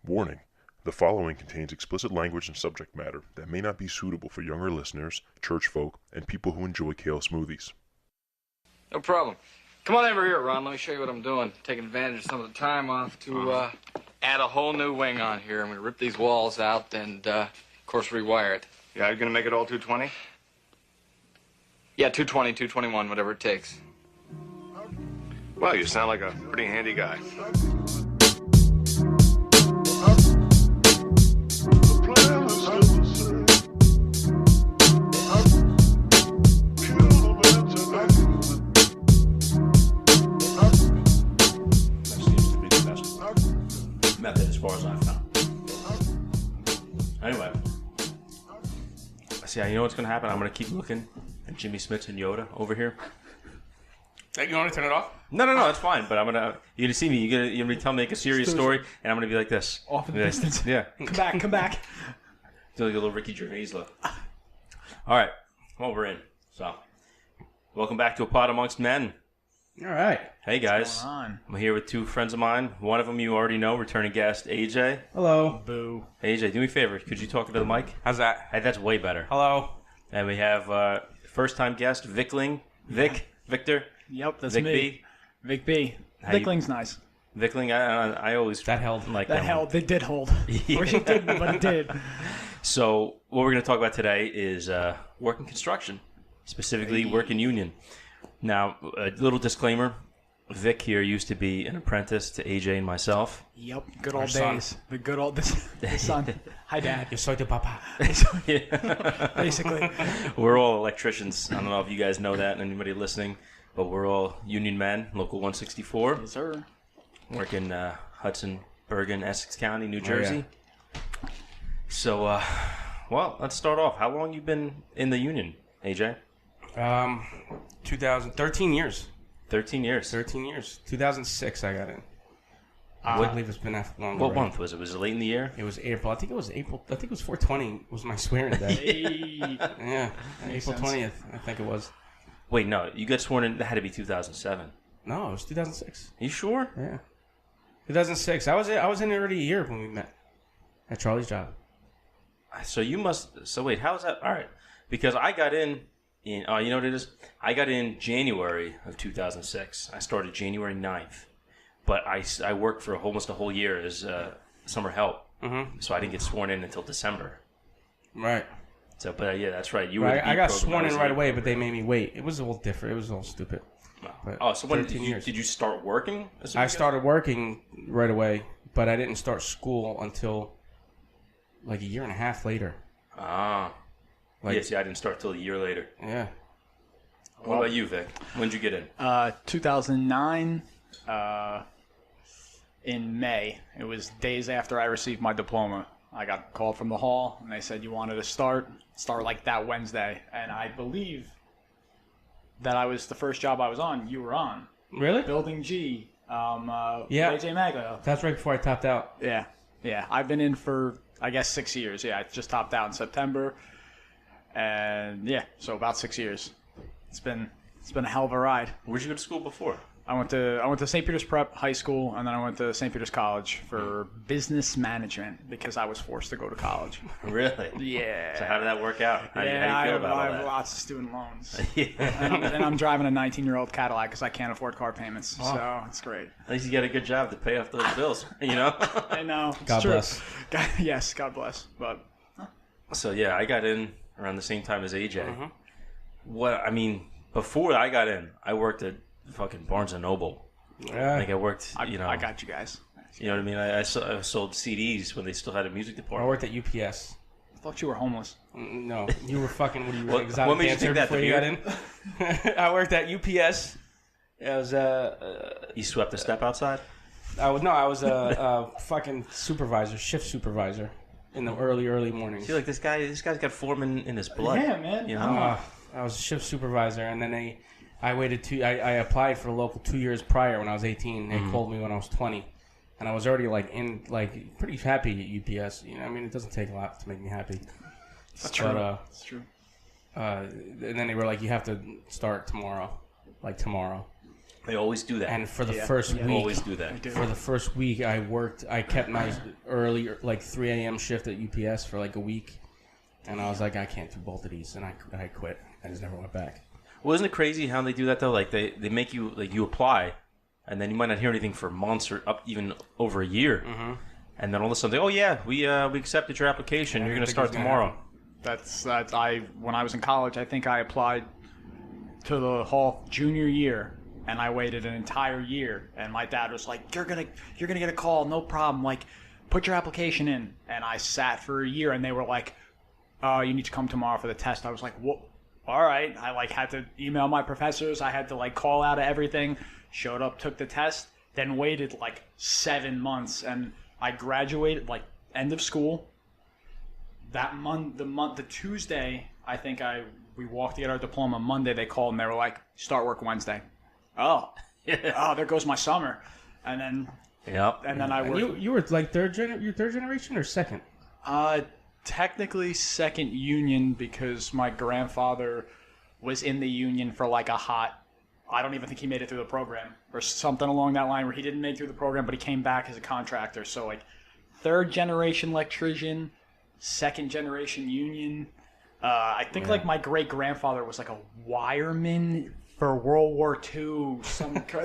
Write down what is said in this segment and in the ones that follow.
Warning: the following contains explicit language and subject matter that may not be suitable for younger listeners, church folk, and people who enjoy kale smoothies. No problem. Come on over here, Ron. Let me show you what I'm doing. Taking advantage of some of the time off to add a whole new wing on here. I'm going to rip these walls out and, of course, rewire it. Yeah, you're going to make it all 220? Yeah, 220, 221, whatever it takes. Well, you sound like a pretty handy guy. Method as far as I've found. Anyway, see, you know what's going to happen? I'm going to keep looking at Jimmy Smits and Yoda over here. You want to turn it off? No, it's fine. But you're going to see me. You're going to tell me a serious story, and I'm going to be like this. Off in the distance. Yeah. Come back. Do like a little Ricky Gervais look. All right. Well, we're in. So, welcome back to A Pod Amongst Men. All right. Hey, guys. What's going on? I'm here with two friends of mine. One of them you already know, returning guest, AJ. Hello. Boo. Hey, AJ, do me a favor. Could you talk into the mic? How's that? Hey, that's way better. Hello. And we have first-time guest, Vicling. Victor. Yep, that's Vic me. B. Vic B. Vicling's nice. Vicling, I always... That held. Like That held. It did hold. Yeah. Wish it didn't, but it did. So, what we're going to talk about today is work in construction, specifically work in union. Now, a little disclaimer. Vic here used to be an apprentice to AJ and myself. Yep, good old son. days. The good old... The son. Hi, Dad. Yo soy tu papá. Basically. We're all electricians. I don't know if you guys know that, and anybody listening, but we're all union men, Local 164. Yes, sir. Work in Hudson, Bergen, Essex County, New Jersey. Yeah. So, well, let's start off. How long you been in the union, AJ? 13 years. 13 years. 13 years. 2006 I got in. I believe it's been that long. What already. month was it? Was it late in the year? It was April. I think it was April. I think it was 420 was my swearing day. Hey. Yeah. April sense. 20th, I think it was. Wait, no. You got sworn in. That had to be 2007. No, it was 2006. Are you sure? Yeah. 2006. I was in already a year when we met at Charlie's job. So you must. So wait, how is that? All right. Because I got in. You know what it is? I got in January of 2006. I started January 9th. But I worked for almost a whole year as summer help. Mm-hmm. So I didn't get sworn in until December. Right. So, but yeah, that's right. You Right. were I got sworn in right away, but they made me wait. It was a little different. It was all stupid. But Oh, so when 13 years. did you start working? I started working right away, but I didn't start school until like a year and a half later. Ah. Like, I didn't start till a year later. Yeah. What about you, Vic? When did you get in? 2009, in May. It was days after I received my diploma. I got called from the hall, and they said you wanted to start like that Wednesday. And I believe that I was the first job I was on. You were on Really? Building G. Yeah. AJ Maglia. That's right before I topped out. Yeah. I've been in for, I guess, 6 years. Yeah, I just topped out in September. And yeah, so about 6 years. It's been a hell of a ride. Where'd you go to school before? I went to St. Peter's Prep High School, and then I went to St. Peter's College for business management because I was forced to go to college. Really? Yeah. So how did that work out? How do you feel I about all have that? lots of student loans. Yeah. and I'm driving a 19-year-old Cadillac because I can't afford car payments. So it's great. At least you got a good job to pay off those bills, you know? I know. It's God true. bless. Yes, God bless. But So yeah, I got in around the same time as AJ. Mm-hmm. Before I got in, I worked at fucking Barnes & Noble. Yeah. Like I worked, I got you guys. You know what I mean? I sold CDs when they still had a music I department. worked at UPS. I thought you were homeless. No, you were fucking. What are you? What Exotic made you dancer think that, before the you got beer? in? I worked at UPS. I was You swept a step outside? I was a fucking supervisor, shift supervisor, in the early mornings. See, like this guy's got foreman in his blood. Yeah, man. You know? I was a shift supervisor, and then I waited I applied for a local 2 years prior when I was 18. They called me when I was 20, and I was already pretty happy at UPS. You know, I mean, it doesn't take a lot to make me happy. It's true. But, it's true. and then they were like, you have to start tomorrow, like tomorrow. They always do that. And for the first week, They always do that. for the first week, I kept my early, like 3 a.m. shift at UPS for like a week, and I was like, I can't do both of these, and I quit. I just never went back. Well, isn't it crazy how they do that though? Like they make you like you apply, and then you might not hear anything for months or up even over a year, and then all of a sudden, we accepted your application. You're going to start tomorrow. That's when I was in college, I think I applied to the hall junior year. And I waited an entire year, and my dad was like, "You're gonna get a call, no problem. Like, put your application in." And I sat for a year, and they were like, "You need to come tomorrow for the test." I was like, "What? All right." I like had to email my professors. I had to like call out of everything. Showed up, took the test, then waited like 7 months, and I graduated like end of school. That the Tuesday, I think we walked to get our diploma. Monday they called and they were like, "Start work Wednesday." Oh, oh, there goes my summer, and then I worked. You were like third generation or second? Technically second union because my grandfather was in the union for like a hot. I don't even think he made it through the program or something along that line where he didn't make it through the program, but he came back as a contractor. So like third generation electrician, second generation union. I think like my great grandfather was like a wireman for World War II.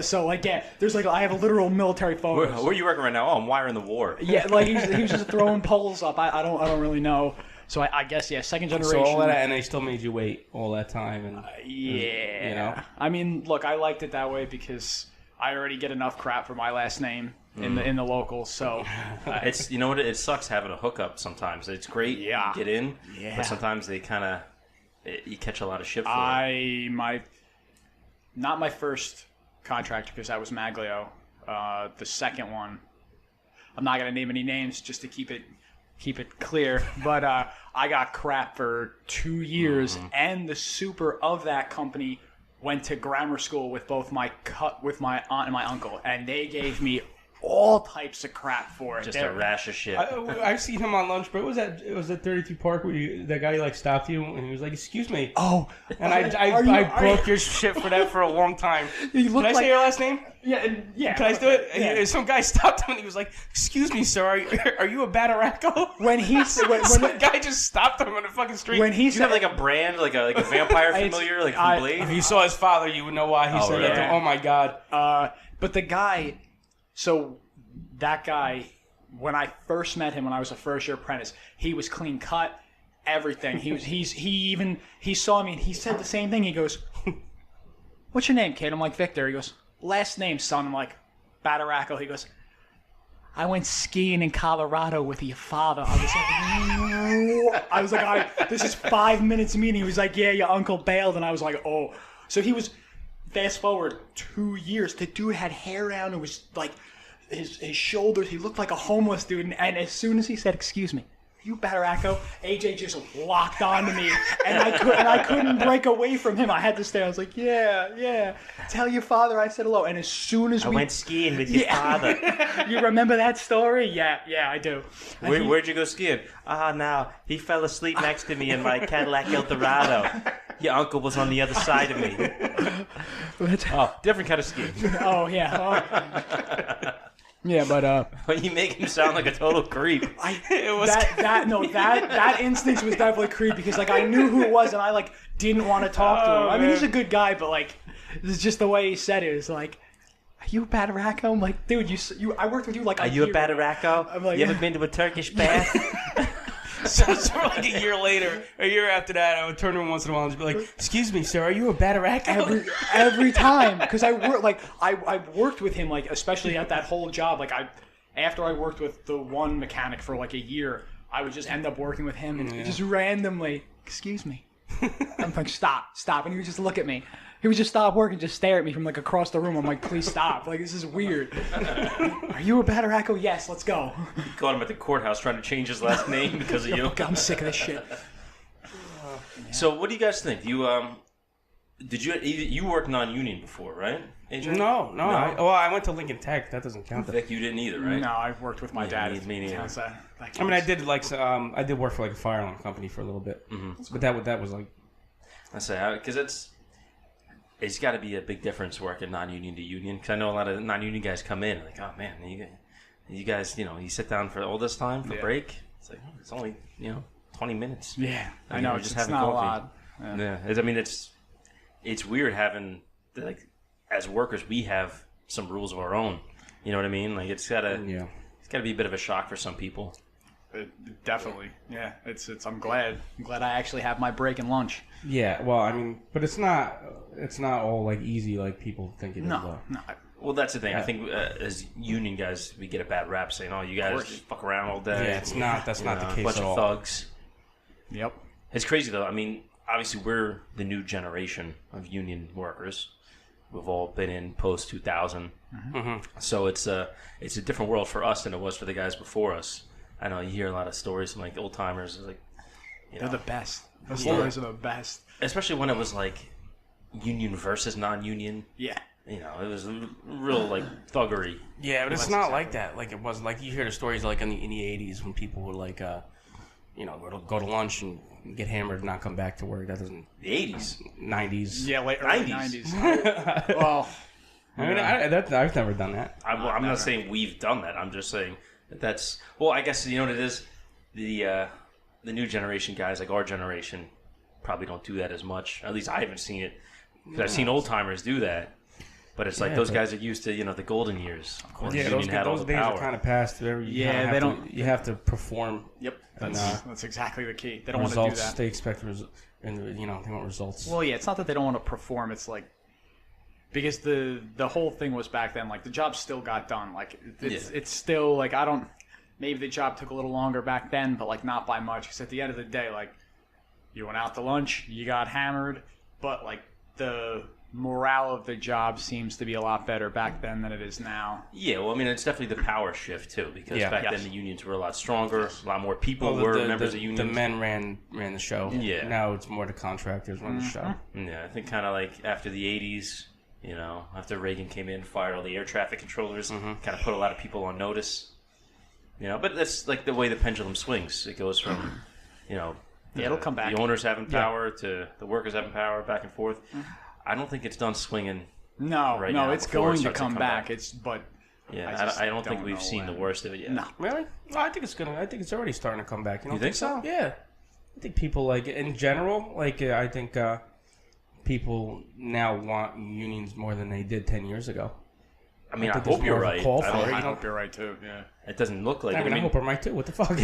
So like there's like I have a literal military photos. Where are you working right now? Oh, I'm wiring the war. Yeah, like he was just throwing poles up. I don't really know. So I guess second generation. So all that, and they still made you wait all that time, and yeah, you know. I mean, look, I liked it that way because I already get enough crap for my last name in the local. So it's you know what it sucks having a hookup sometimes. It's great, you get in, but sometimes they kind of you catch a lot of shit for it. Not my first contract because that was Maglio. The second one, I'm not gonna name any names just to keep it clear. But I got crap for 2 years, and the super of that company went to grammar school with both my aunt and my uncle, and they gave me all types of crap for it. Just a rash of shit. I've seen him on lunch break. It was at 32 Park where that guy like stopped you and he was like, "Excuse me." Oh, and I broke your shit for that for a long time. Can I say your last name? Yeah. Can I do it? Yeah. Some guy stopped him and he was like, "Excuse me, sir, are you a Bataraco?" When the guy just stopped him on the fucking street. When he said, like a brand, like a vampire familiar, like from Blade. If you saw his father, you would know why he said that. Oh my god. But the guy. So that guy, when I first met him, when I was a first year apprentice, he was clean cut, everything. He saw me and he said the same thing. He goes, "What's your name, kid?" I'm like, "Victor." He goes, "Last name, son." I'm like, "Bataraco." He goes, "I went skiing in Colorado with your father." I was like, this is 5 minutes meeting. He was like, "Yeah, your uncle bailed," and I was like, "Oh." So he was. Fast forward 2 years, the dude had hair down. It was like his shoulders. He looked like a homeless dude. And as soon as he said, "Excuse me, are you Bataraco?" AJ just locked onto me, and I couldn't break away from him. I had to stay. I was like, "Yeah. Tell your father I said hello." And as soon as I went skiing with your father. You remember that story? Yeah, I do. Where'd you go skiing? No, he fell asleep next to me in my Cadillac Eldorado. Your uncle was on the other side of me. Different kind of skiing. Oh, yeah. Yeah, but you make him sound like a total creep. That instance was definitely creepy because like I knew who it was and I like didn't want to talk to him. I mean, he's a good guy, but like this is just the way he said it. It's like, "Are you a Bataraco?" I'm like, "Dude, I worked with you like a year. Are you a Bataraco? I'm like, you ever been to a Turkish bath?" So like a year later, a year after that, I would turn to him once in a while and just be like, "Excuse me, sir, are you a Bataraco?" Every time, because I worked with him like especially at that whole job. Like after I worked with the one mechanic for like a year, I would just end up working with him and just randomly, "Excuse me." I'm like, stop, and he would just look at me. He would just stop working, just stare at me from like across the room. I'm like, "Please stop! Like this is weird." "Are you a Bataraco?" "Yes, let's go." You caught him at the courthouse trying to change his last name because of you. I'm sick of this shit. So, what do you guys think? You worked non-union before, right, AJ? No. I went to Lincoln Tech. That doesn't count. Vic, you didn't either, right? No, I've worked with my dad. Me neither. I mean, I did I did work for like a fire alarm company for a little bit, but that was like. I say because it's got to be a big difference working non-union to union. Because I know a lot of non-union guys come in and like, oh man, you guys, you sit down for all this time for break. It's like, oh, it's only 20 minutes. Yeah, I mean, know. we're It's having not coffee. a lot. It's weird having like as workers we have some rules of our own. You know what I mean? Like it's gotta be a bit of a shock for some people. Definitely, yeah. It's. I'm glad I actually have my break and lunch. Yeah, well, I mean, but it's not all like easy like people think it is. No. Well, that's the thing. I think as union guys, we get a bad rap saying, "Oh, you guys just fuck around all day." Yeah, it's not. That's not the case bunch at of all. thugs. Yep. It's crazy though. I mean, obviously we're the new generation of union workers. We've all been in post 2000, so it's a different world for us than it was for the guys before us. I know you hear a lot of stories from like old timers, like They're the best. The stories are the best. especially when it was like union versus non-union. Yeah. It was real like thuggery. Yeah, but it's not like that. Like it was like you hear the stories like in the 80s when people would like go to lunch and get hammered and not come back to work. That doesn't. The 80s. 90s. Yeah, late early 90s. Well, I mean, I've never done that. I'm not saying we've done that. I'm just saying that's. Well, I guess you know what it is. The new generation guys, like our generation, probably don't do that as much. At least I haven't seen it. Because I've seen old timers do that. But it's like those guys are used to the golden years. Of course, Yeah, those days are kind of past. You have to perform. Yep. That's exactly the key. They don't want to results. do that. They expect they want results. Well, yeah, it's not that they don't want to perform. It's like because the whole thing was back then. Like the job still got done. Like it's still like maybe the job took a little longer back then, but like not by much. Because at the end of the day, like you went out to lunch, you got hammered, but like the morale of the job seems to be a lot better back then than it is now. Yeah, well, I mean, it's definitely the power shift too, because back then the unions were a lot stronger, a lot more people were members of unions. The men ran the show. Yeah. Now it's more the contractors run the show. Yeah, I think kind of like after the 80s, after Reagan came in, fired all the air traffic controllers, kind of put a lot of people on notice. But that's like the way the pendulum swings. It goes from, it'll come back. The owners having power to the workers having power, back and forth. I don't think it's done swinging. No, it's going to come back. I don't think we've seen the worst of it yet. No, really? Well, I think it's already starting to come back. You think so? Yeah, I think people like in general. I think people now want unions more than they did 10 years ago. I mean, I think there's hope you're more of a right. call for I it. hope you're right too. Yeah, It doesn't look like. I mean, I hope I'm right too. What the fuck?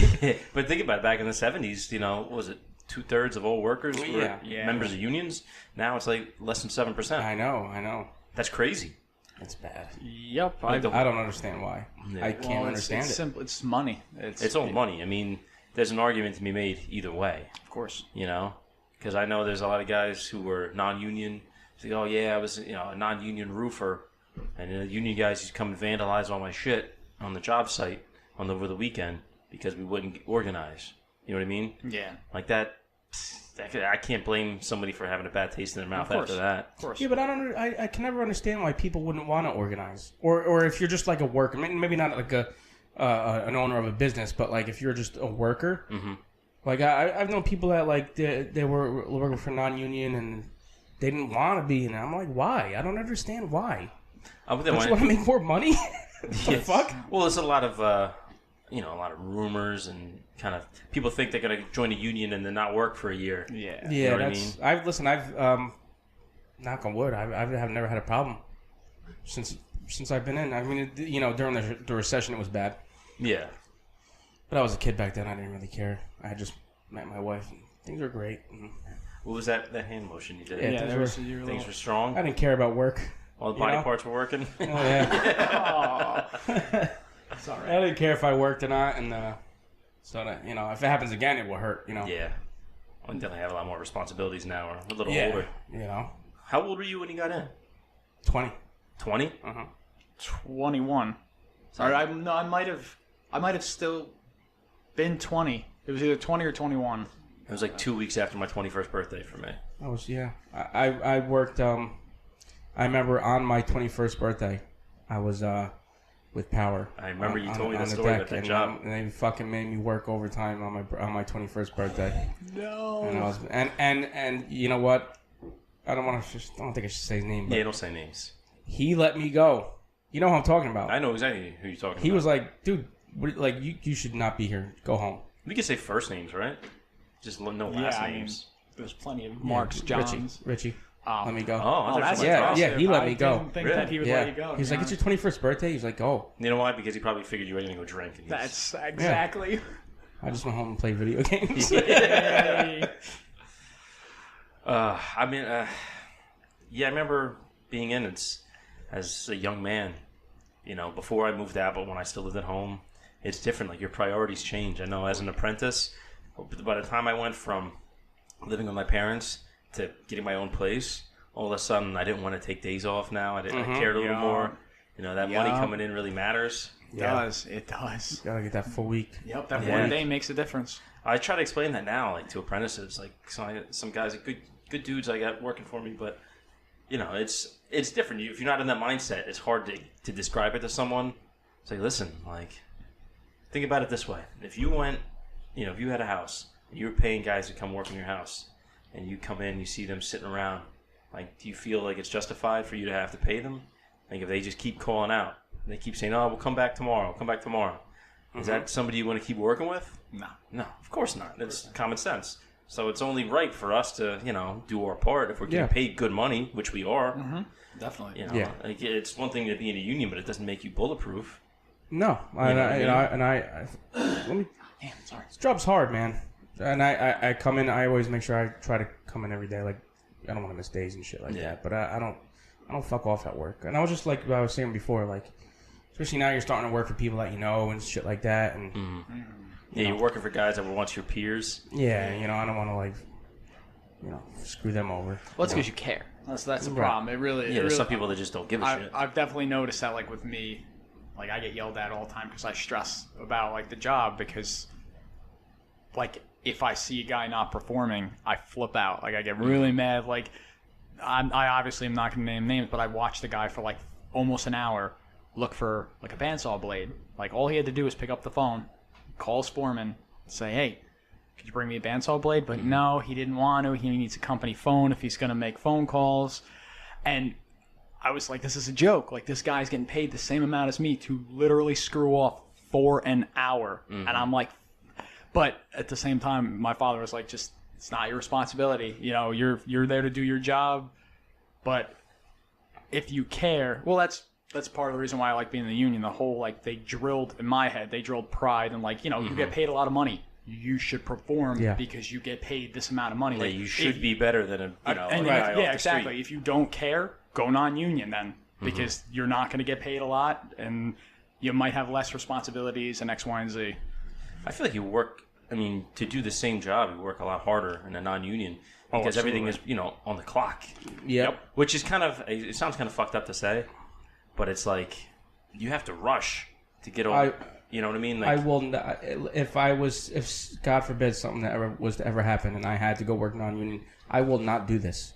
But think about it. Back in the 70s, what was it? 2/3 of all workers were members of unions. Now it's like less than 7%. I know. That's crazy. It's bad. Yep. I don't understand why. Yeah. I can't understand it's it. Simple. It's money. It's all money. I mean, there's an argument to be made either way. Of course. Because I know there's a lot of guys who were non-union. Say, oh yeah, I was a non-union roofer, and the union guys used to come and vandalize all my shit on the job site over the weekend because we wouldn't organize. You know what I mean? Yeah. Like that. I can't blame somebody for having a bad taste in their mouth after that. Of course. Yeah, but I can never understand why people wouldn't want to organize, or if you're just like a worker, maybe not like an owner of a business, but like if you're just a worker, like I've known people that like they were working for non-union and they didn't want to be, and I'm like, why? I don't understand why. Don't you want to make more money? What the fuck? Well, there's a lot of a lot of rumors and kind of people think they're going to join a union and then not work for a year. Yeah. Yeah, what I mean? I've knock on wood, I've never had a problem since I've been in. I mean, during the recession it was bad. Yeah. But I was a kid back then. I didn't really care. I had just met my wife. And things were great. What was that hand motion you did? Yeah, things were strong. I didn't care about work. All the body parts were working. Oh yeah. Sorry. I didn't care if I worked or not, and so that if it happens again, it will hurt. Yeah. I definitely have a lot more responsibilities now. Or a little older. How old were you when you got in? 20. 20? 21. Sorry, I might have still been 20. It was either 20 or 21. It was like 2 weeks after my 21st birthday for me. I worked. I remember on my 21st birthday, I was with Power. I remember you told me that story about that job. And they fucking made me work overtime on my 21st birthday. No. And I was and you know what? I don't think I should say his name. But Yeah, don't say names. he let me go. You know who I'm talking about. I know exactly who you're talking about. He was like, dude, you should not be here. Go home. We can say first names, right? Just no last names. There's plenty of Marks, Johns. Richie. Let me go. Oh, that's he let me go. I didn't think that he would let you go. He's like, it's your 21st birthday. He's like, go. You know why? Because he probably figured you were going to go drink. And That's exactly. I just went home and played video games. I remember being in it as a young man. You know, before I moved out, but when I still lived at home, it's different. Like, your priorities change. I know as an apprentice, by the time I went from living with my parents to getting my own place, all of a sudden I didn't want to take days off now. I cared a little more. You know, that money coming in really matters. It does. It does. Gotta get that full week. Yep, that one day makes a difference. I try to explain that now, like, to apprentices. Like, some guys, good dudes I got working for me, but, you know, it's different. If you're not in that mindset, it's hard to describe it to someone. Say, listen, like, think about it this way. If you went, you know, if you had a house, and you were paying guys to come work in your house, and you come in, you see them sitting around, like, do you feel like it's justified for you to have to pay them? Like, if they just keep calling out, and they keep saying, oh, we'll come back tomorrow, Is that somebody you want to keep working with? No, of course not. It's common sense. So it's only right for us to, you know, do our part. If we're getting paid good money, which we are. Definitely. You know, like, it's one thing to be in a union, but it doesn't make you bulletproof. No. Let me... Damn, sorry. This job's hard, man. And I come in, I always make sure I try to come in every day. Like, I don't want to miss days and shit like that. But I don't fuck off at work. And I was just like what I was saying before, like, especially now you're starting to work for people that you know and shit like that. And you're working for guys that were once your peers. Yeah, you know, I don't want to, like, you know, screw them over. Well, it's because you care. That's the problem. It really. Yeah, there's some people that just don't give a shit. I've definitely noticed that, like, with me, like, I get yelled at all the time because I stress about, like, the job because, like, if I see a guy not performing, I flip out. Like, I get really mad. Like, I obviously am not going to name names, but I watched the guy for, like, almost an hour look for, like, a bandsaw blade. Like, all he had to do was pick up the phone, call his foreman, say, hey, could you bring me a bandsaw blade? But no, he didn't want to. He needs a company phone if he's going to make phone calls. And I was like, this is a joke. Like, this guy's getting paid the same amount as me to literally screw off for an hour. And I'm like, but at the same time, my father was like, just, it's not your responsibility. You know, you're there to do your job. But if you care, well, that's part of the reason why I like being in the union. The whole, like, they drilled, in my head, they drilled pride and, like, you know, you get paid a lot of money. You should perform because you get paid this amount of money. Yeah, like, you should be better than a guy off the exactly. street. If you don't care, go non-union then, because you're not going to get paid a lot, and you might have less responsibilities and X, Y, and Z. I feel like you work. I mean, to do the same job, you work a lot harder in a non-union because everything is, you know, on the clock. Yep. Which is kind of. It sounds kind of fucked up to say, but it's like you have to rush to get over. You know what I mean? Like, I will not, if God forbid something that was to ever happen and I had to go work non-union, I will not do this.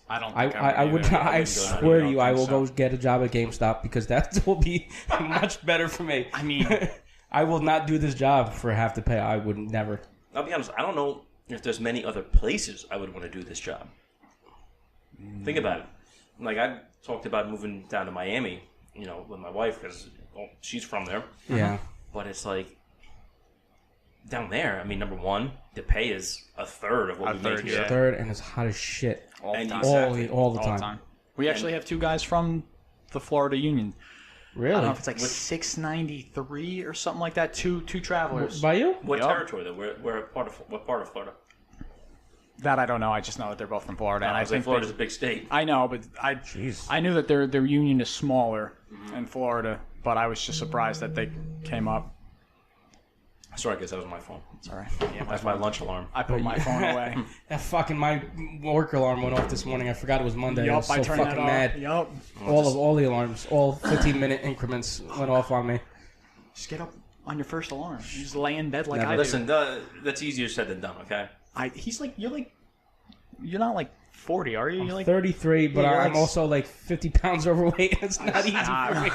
I don't. Think I would not. I swear to you, I will go get a job at GameStop because that will be much better for me. I mean, I will not do this job for half the pay. I would never. I'll be honest. I don't know if there's many other places I would want to do this job. Think about it. Like, I talked about moving down to Miami, you know, with my wife because she's from there. Yeah. But it's like down there. I mean, number one, the pay is a third of what we make here. A third, and it's hot as shit all the time. All the time. We actually have two guys from the Florida Union. Really? I don't know if it's like 693 or something like that. Two travelers. By you? What territory though? What part of Florida? That I don't know. I just know that they're both from Florida, and I think Florida's a big state. I know, but I knew that their union is smaller in Florida, but I was just surprised that they came up. Sorry, I guess that was my phone. Sorry, that's my lunch alarm. I put my phone away. That fucking my work alarm went off this morning. I forgot it was Monday. I was so turned fucking mad. Yup. All the alarms, all 15-minute increments went off on me. Just get up on your first alarm. You just lay in bed like Listen, that's easier said than done. Okay. He's like, you're like you're not like 40, are you? You're like 33, but Yeah, I'm like- also like 50 pounds overweight. It's not easy for me.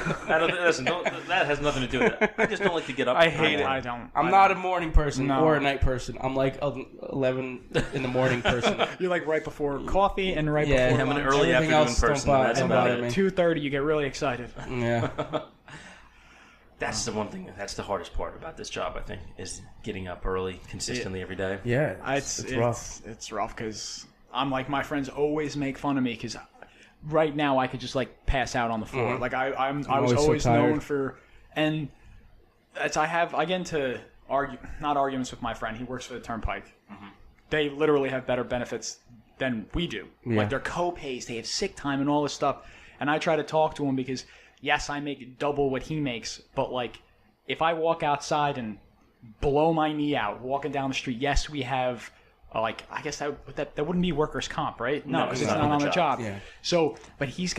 That has nothing to do with it. I just don't like to get up. I hate it. I I don't. I'm not a morning person No. or a night person. I'm like 11 in the morning person. You're like right before coffee and right Yeah, before I'm an lunch. early Everything afternoon else don't person. bother- That's don't about bother it. me. 2:30, you get really excited. Yeah. That's the one thing. That's the hardest part about this job, I think, is getting up early consistently every day. Yeah. It's rough. It's rough because I'm like, my friends always make fun of me because right now I could just like pass out on the floor. Like I was always so always tired. known for, and it's I get into not arguments with my friend. He works for the Turnpike. They literally have better benefits than we do. Yeah. Like their co-pays, they have sick time and all this stuff. And I try to talk to him because yes, I make double what he makes, but like if I walk outside and blow my knee out walking down the street, yes, we have like I guess that wouldn't be workers' comp, right? No, because it's not on the job. Yeah. So, but he's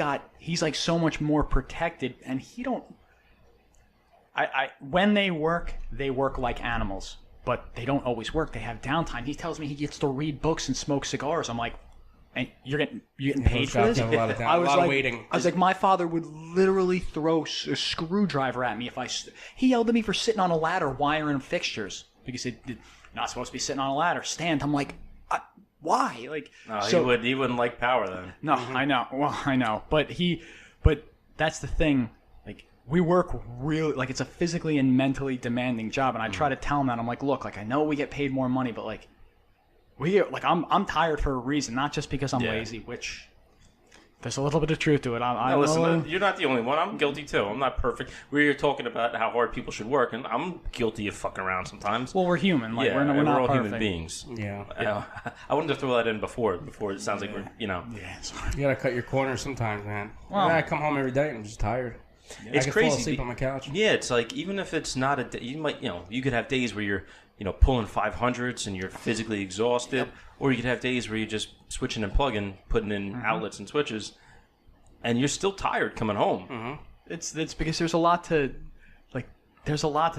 like so much more protected, and he don't. When they work like animals, but they don't always work. They have downtime. He tells me he gets to read books and smoke cigars. I'm like, and you're getting paid those for jobs this? have a lot of I was a lot of like, waiting. I was like, my father would literally throw a screwdriver at me if I. He yelled at me for sitting on a ladder wiring fixtures because you're not supposed to be sitting on a ladder. Stand. I'm like, why? Like, No, so, he wouldn't like power then. no, I know. Well, I know, but that's the thing. Like, we work really like it's a physically and mentally demanding job, and I try to tell him that. I'm like, look, like I know we get paid more money, but like I'm tired for a reason, not just because I'm lazy. Which there's a little bit of truth to it. Now, listen, you're not the only one. I'm guilty too. I'm not perfect. We're talking about how hard people should work, and I'm guilty of fucking around sometimes. well, we're human. Like yeah, we're not all perfect. human beings. Yeah. I wanted to throw that in before it sounds like we're, Yeah, sorry. You gotta cut your corners sometimes, man. Well- I come home every day and I'm just tired. It's I could crazy. fall asleep on my couch. Yeah, it's like even if it's not a day, you could have days where you're pulling 500s and you're physically exhausted, or you could have days where you're just switching and plugging, putting in outlets and switches, and you're still tired coming home. It's because there's a lot to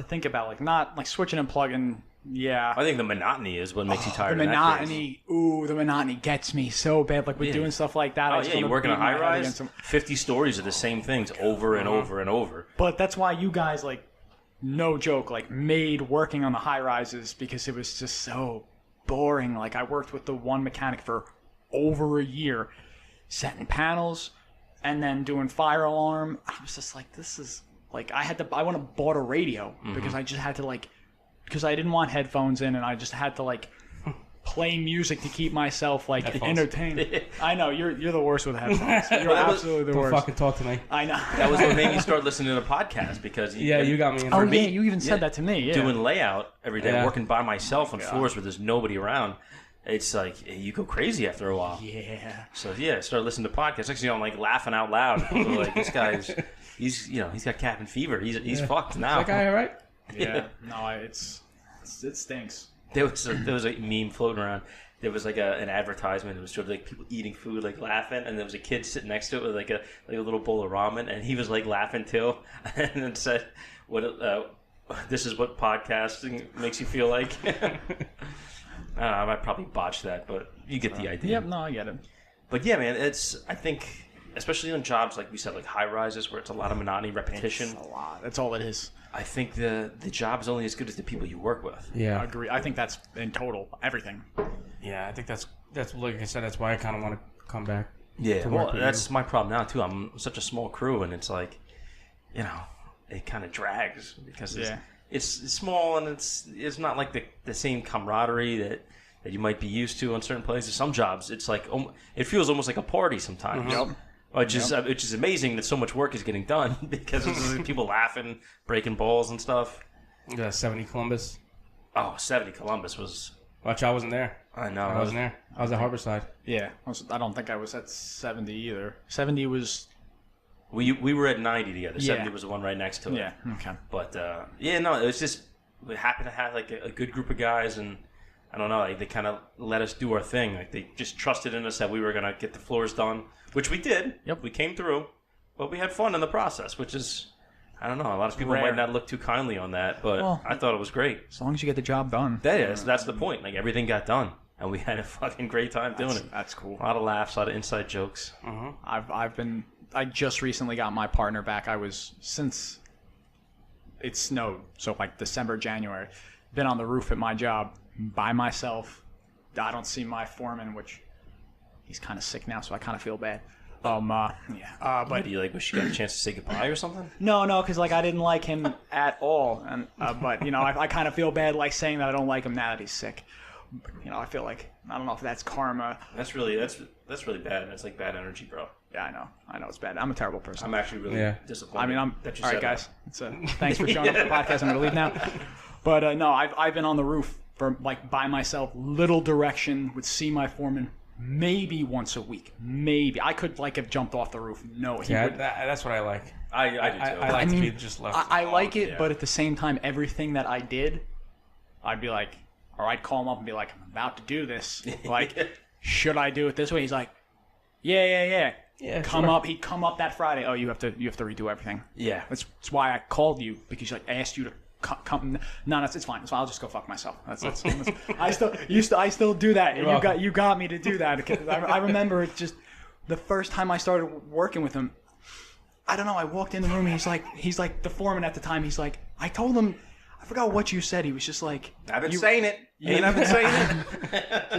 think about. Like not like switching and plugging. Yeah. I think the monotony is what makes you tired. The in that case. monotony, the monotony gets me so bad. Like with doing stuff like that. Oh I just yeah, you wanna work in a beat my high head rise, against them. 50 stories of the same things over and over and over. But that's why you guys, like, no joke, like made working on the high rises because it was just so boring. Like I worked with the one mechanic for over a year, setting panels, and then doing fire alarm. I was just like, this is like I went and bought a radio because I just had to because I didn't want headphones in, and I just had to play music to keep myself entertained. I know you're the worst with headphones. You're absolutely the Don't worst. fucking talk to me. I know. That was what made me start listening to podcasts because You got me in. Oh for yeah, me. you even said that to me. Yeah. doing layout every day, Yeah. working by myself on floors where there's nobody around. It's like you go crazy after a while. Yeah. So I started listening to podcasts. Next thing you know, I'm laughing out loud. So, this guy's he's got cabin fever. He's fucked now. That guy all right? Yeah. No, it stinks. There was a meme floating around. There was an advertisement. It was sort of people eating food, laughing, and there was a kid sitting next to it with a little bowl of ramen, and he was laughing too, and it said, "What this is what podcasting makes you feel like." I might probably botch that, but you get the idea. Yep. No, I get it. But yeah, man, I think, especially on jobs like we said, high rises where it's a lot of monotony, repetition. It's a lot. That's all it is. I think the job is only as good as the people you work with. I Yeah. agree. I think that's in total everything. Yeah, I think that's like I said, that's why I kind of want to come back. Yeah, to well, work with that's my problem now too. I'm such a small crew, and it's it kind of drags because it's small and it's not like the same camaraderie that you might be used to on certain places. Some jobs, it's it feels almost like a party sometimes. Yep. Which is amazing that so much work is getting done because it's people laughing, breaking balls and stuff. Yeah, 70 Columbus. Oh, 70 Columbus was. Watch, I wasn't there. I know. I wasn't there. I was at Harborside. Yeah. I don't think I was at 70 either. 70 was. We were at 90 together. 70 Yeah. was the one right next to it. Yeah. Okay. But it was just we happened to have a good group of guys, and I don't know, they kind of let us do our thing. They just trusted in us that we were gonna get the floors done, which we did. Yep. We came through, but we had fun in the process, which is, I don't know, a lot of people Rare. might not look too kindly on that, but Well, I thought it was great. As long as you get the job done. That's the point. Everything got done. and we had a fucking great time doing it. That's cool. A lot of laughs, a lot of inside jokes. I just recently got my partner back. Since it snowed, so like December, January, been on the roof at my job by myself. I don't see my foreman, which he's kind of sick now, so I kind of feel bad. But do you wish you got a chance to say goodbye or something? No, because I didn't like him at all, and but I kind of feel bad saying that I don't like him now that he's sick. I feel like I don't know if that's karma. That's really bad. That's like bad energy, bro. Yeah, I know it's bad. I'm a terrible person. I'm actually really disappointed. I mean, that you all right, said guys. Thanks for showing up for the podcast. I'm gonna leave now. But no, I've been on the roof for by myself, little direction. Would see my foreman maybe once a week. Maybe I could have jumped off the roof. No, that's what I like. I do too. I like to be just left. I like it, but at the same time, everything that I did, I'd be like, or I'd call him up and be like, I'm about to do this. Should I do it this way? He's like, yeah. Yeah, He'd come up that Friday. Oh, you have to redo everything. Yeah. That's why I called you, because I asked you to come. No, it's fine. So I'll just go fuck myself. That's I still do that. You got me to do that. I remember it just the first time I started working with him. I don't know. I walked in the room. And he's like the foreman at the time. He's like, I told him, I forgot what you said. He was just like, I've been saying it. I've been saying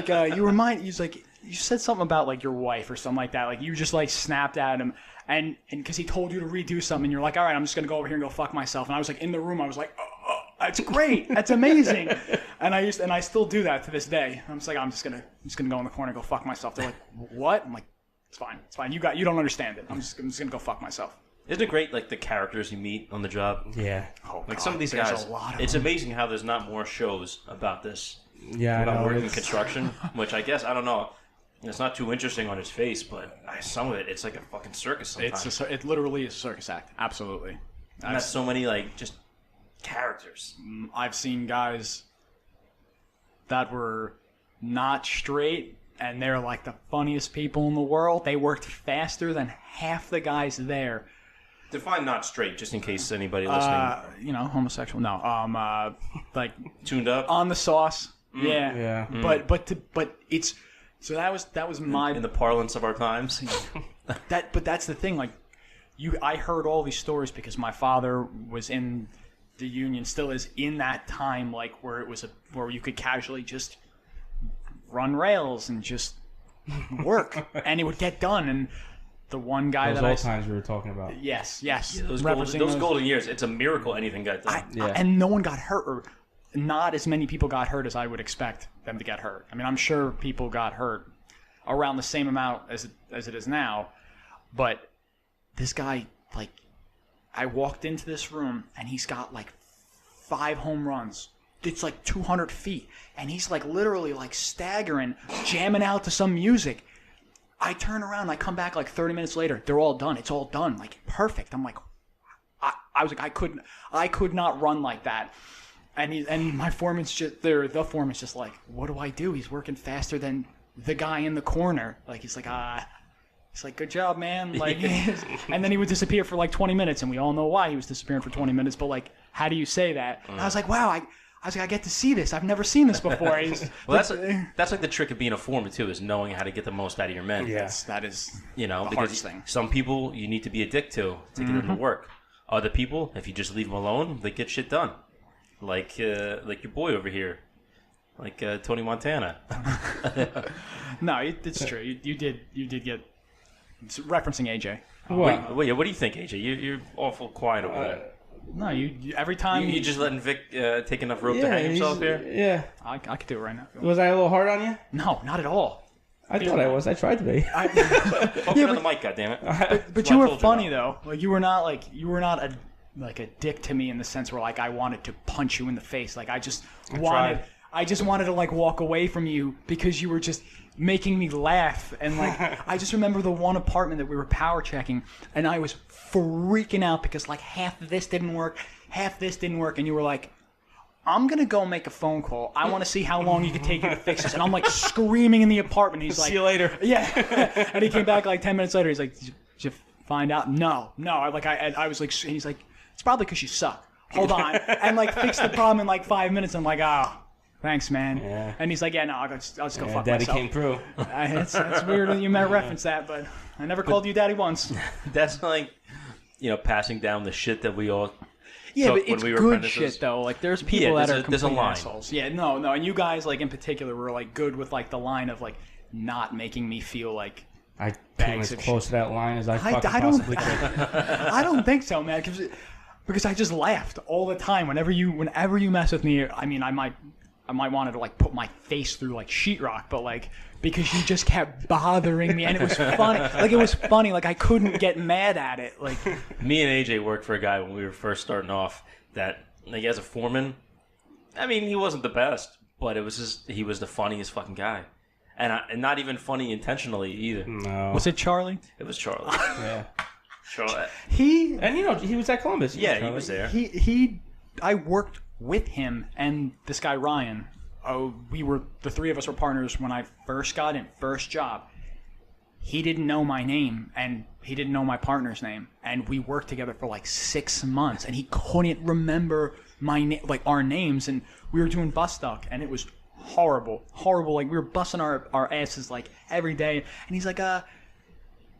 it. He's like, you said something about your wife or something like that. You just snapped at him, and because he told you to redo something, and you're like, all right, I'm just gonna go over here and go fuck myself. And I was in the room. I was like, oh, that's great. That's amazing. And I still do that to this day. I'm just I'm just gonna go in the corner and go fuck myself. They're like, what? I'm like, it's fine. You don't understand it. I'm just gonna go fuck myself. Isn't it great, the characters you meet on the job? Yeah. Oh, some of these guys, it's amazing how there's not more shows about this. Yeah, about working in construction, which I guess, I don't know, it's not too interesting on his face, but some of it, it's like a fucking circus sometimes. It literally is a circus act. Absolutely. And that's so many, just characters. I've seen guys that were not straight, and they're the funniest people in the world. They worked faster than half the guys there. Define not straight, just in case anybody listening. Homosexual. No. Tuned up on the sauce. Yeah. Yeah. But it's so that was my in the parlance of our times. But that's the thing. I heard all these stories because my father was in the union, still is in that time, where you could casually just run rails and just work, and it would get done. And the one guy those old times we were talking about. Yes. Yeah, those golden years. It's a miracle anything got done. And no one got hurt, or not as many people got hurt as I would expect them to get hurt. I mean, I'm sure people got hurt around the same amount as it is now, but this guy, I walked into this room and he's got 5 home runs. It's 200 feet, and he's literally staggering, jamming out to some music. I turn around, I come back 30 minutes later. They're all done. It's all done, perfect. I'm I was I could not run like that. And my foreman's the foreman's just what do I do? He's working faster than the guy in the corner. He's good job, man. And then he would disappear for 20 minutes, and we all know why he was disappearing for 20 minutes. But how do you say that? And I was wow, I get to see this. I've never seen this before. Well, that's the trick of being a foreman too, is knowing how to get the most out of your men. Yes, that is the hardest because thing. Some people you need to be a dick to get them to work. Other people, if you just leave them alone, they get shit done. Like your boy over here, Tony Montana. No, it's true. You did get referencing AJ. Wait, what do you think, AJ? You're awful quiet over there. No, you every time you just letting Vic take enough rope to hang himself here. Yeah, I could do it right now. Was I a little hard on you? No, not at all. I thought I was. I tried to be. Focus on the mic, goddammit. But you were funny though. You were not a dick to me in the sense where I wanted to punch you in the face. I just wanted to walk away from you because you were just making me laugh. And I just remember the one apartment that we were power checking, and I was freaking out because half of this didn't work, and you were I'm gonna go make a phone call. I want to see how long you could take you to fix this. And I'm screaming in the apartment. He's see you later. Yeah. And he came back 10 minutes later. He's did you find out? No. I was and he's it's probably because you suck. Hold on. And fix the problem in 5 minutes. I'm Thanks, man. Yeah. And he's like, yeah, no, I'll just go fuck Daddy myself. came through. It's weird that you might reference that, but I never called you daddy once. That's like, passing down the shit that we all. Yeah, took but it's when we were good apprentices. shit though. Like there's people that are there's a complete line. assholes. Yeah, no, and you guys like in particular were like good with like the line of like not making me feel like I came bags as of close to that line as I fucking I don't- possibly could. I don't think so, man. Because I just laughed all the time. Whenever you mess with me, I mean, I might want to like put my face through like sheetrock, but like because you just kept bothering me, and it was funny. Like it was funny. Like I couldn't get mad at it. Like Me and AJ worked for a guy when we were first starting off that, like, as a foreman, I mean, he wasn't the best, but it was just, he was the funniest fucking guy. And not even funny intentionally either. No. was it Charlie? It was Charlie. Yeah. Charlie. And he was at Columbus. Yeah, he was there. I worked with him and this guy Ryan. Oh, the three of us were partners when I first got in, first job. He didn't know my name and he didn't know my partner's name, and we worked together for like 6 months, and he couldn't remember like our names, and we were doing bus duck, and it was horrible. Like we were busting our asses like every day, and he's like,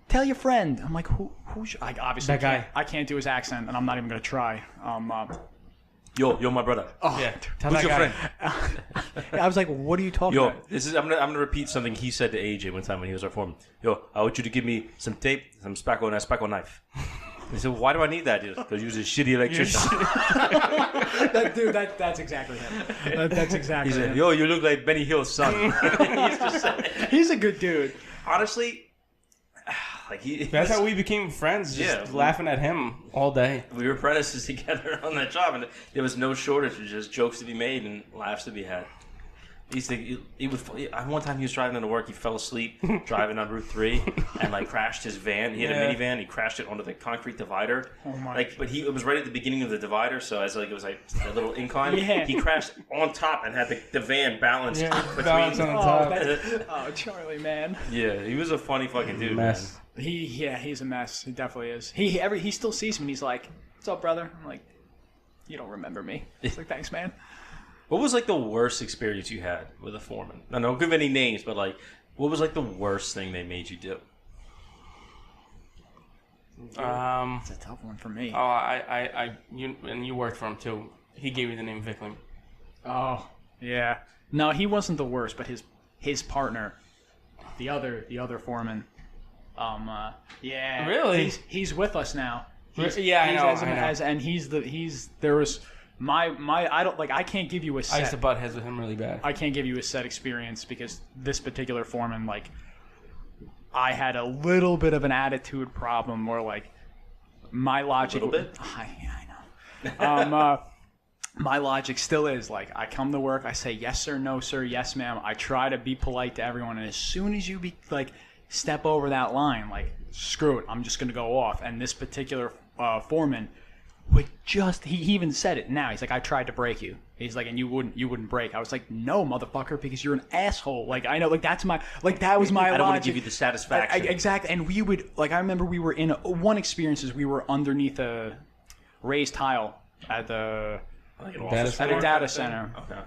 tell your friend. I'm like, who's obviously that guy? I can't do his accent, and I'm not even gonna try. You're my brother. Yeah. Tell Who's that your guy. friend? I was like, what are you talking Yo, about? I'm gonna repeat something he said to AJ one time when he was our foreman. Yo, I want you to give me some tape, some spackle, and a spackle knife. He said, why do I need that? Because you're a shitty electrician. That's exactly him. That's exactly He said, him. yo, you look like Benny Hill's son. He used to say. He's a good dude. Honestly, like That's how we became friends. Just laughing at him all day. we were apprentices together on that job, and there was no shortage of just jokes to be made and laughs to be had. One time he was driving into work, he fell asleep driving on Route 3 and like crashed his van. He had a minivan, he crashed it onto the concrete divider. Oh my! But it was right at the beginning of the divider, so as like it was like a little incline. Yeah. He crashed on top and had the van balanced between. balance on top. Oh, Charlie, man. Yeah, he was a funny fucking dude. Mess. He's a mess. He definitely is. He still sees me and he's like, "What's up, brother?" I'm like, "You don't remember me." He's like, "Thanks, man." What was like the worst experience you had with a foreman? I don't give any names, but like, what was like the worst thing they made you do? It's a tough one for me. You worked for him too. He gave you the name Vicling. Oh, yeah. No, he wasn't the worst, but his partner, the other foreman. Yeah. Really? He's with us now. I know. I can't give you a set. I used to butt heads with him really bad. I can't give you a set experience because this particular foreman, like, I had a little bit of an attitude problem where, like, my logic. A little bit? I know. My logic still is, like, I come to work, I say, yes, sir, no, sir, yes, ma'am. I try to be polite to everyone, and as soon as you, step over that line, like, screw it, I'm just going to go off. And this particular foreman he even said it now. He's like, I tried to break you. He's like, and you wouldn't break. I was like, no, motherfucker, because you're an asshole. Like, I know, like, that was my I don't want logic. to give you the satisfaction. Exactly. And we would, like, I remember we were in one experience is we were underneath a raised tile at the data center. Okay.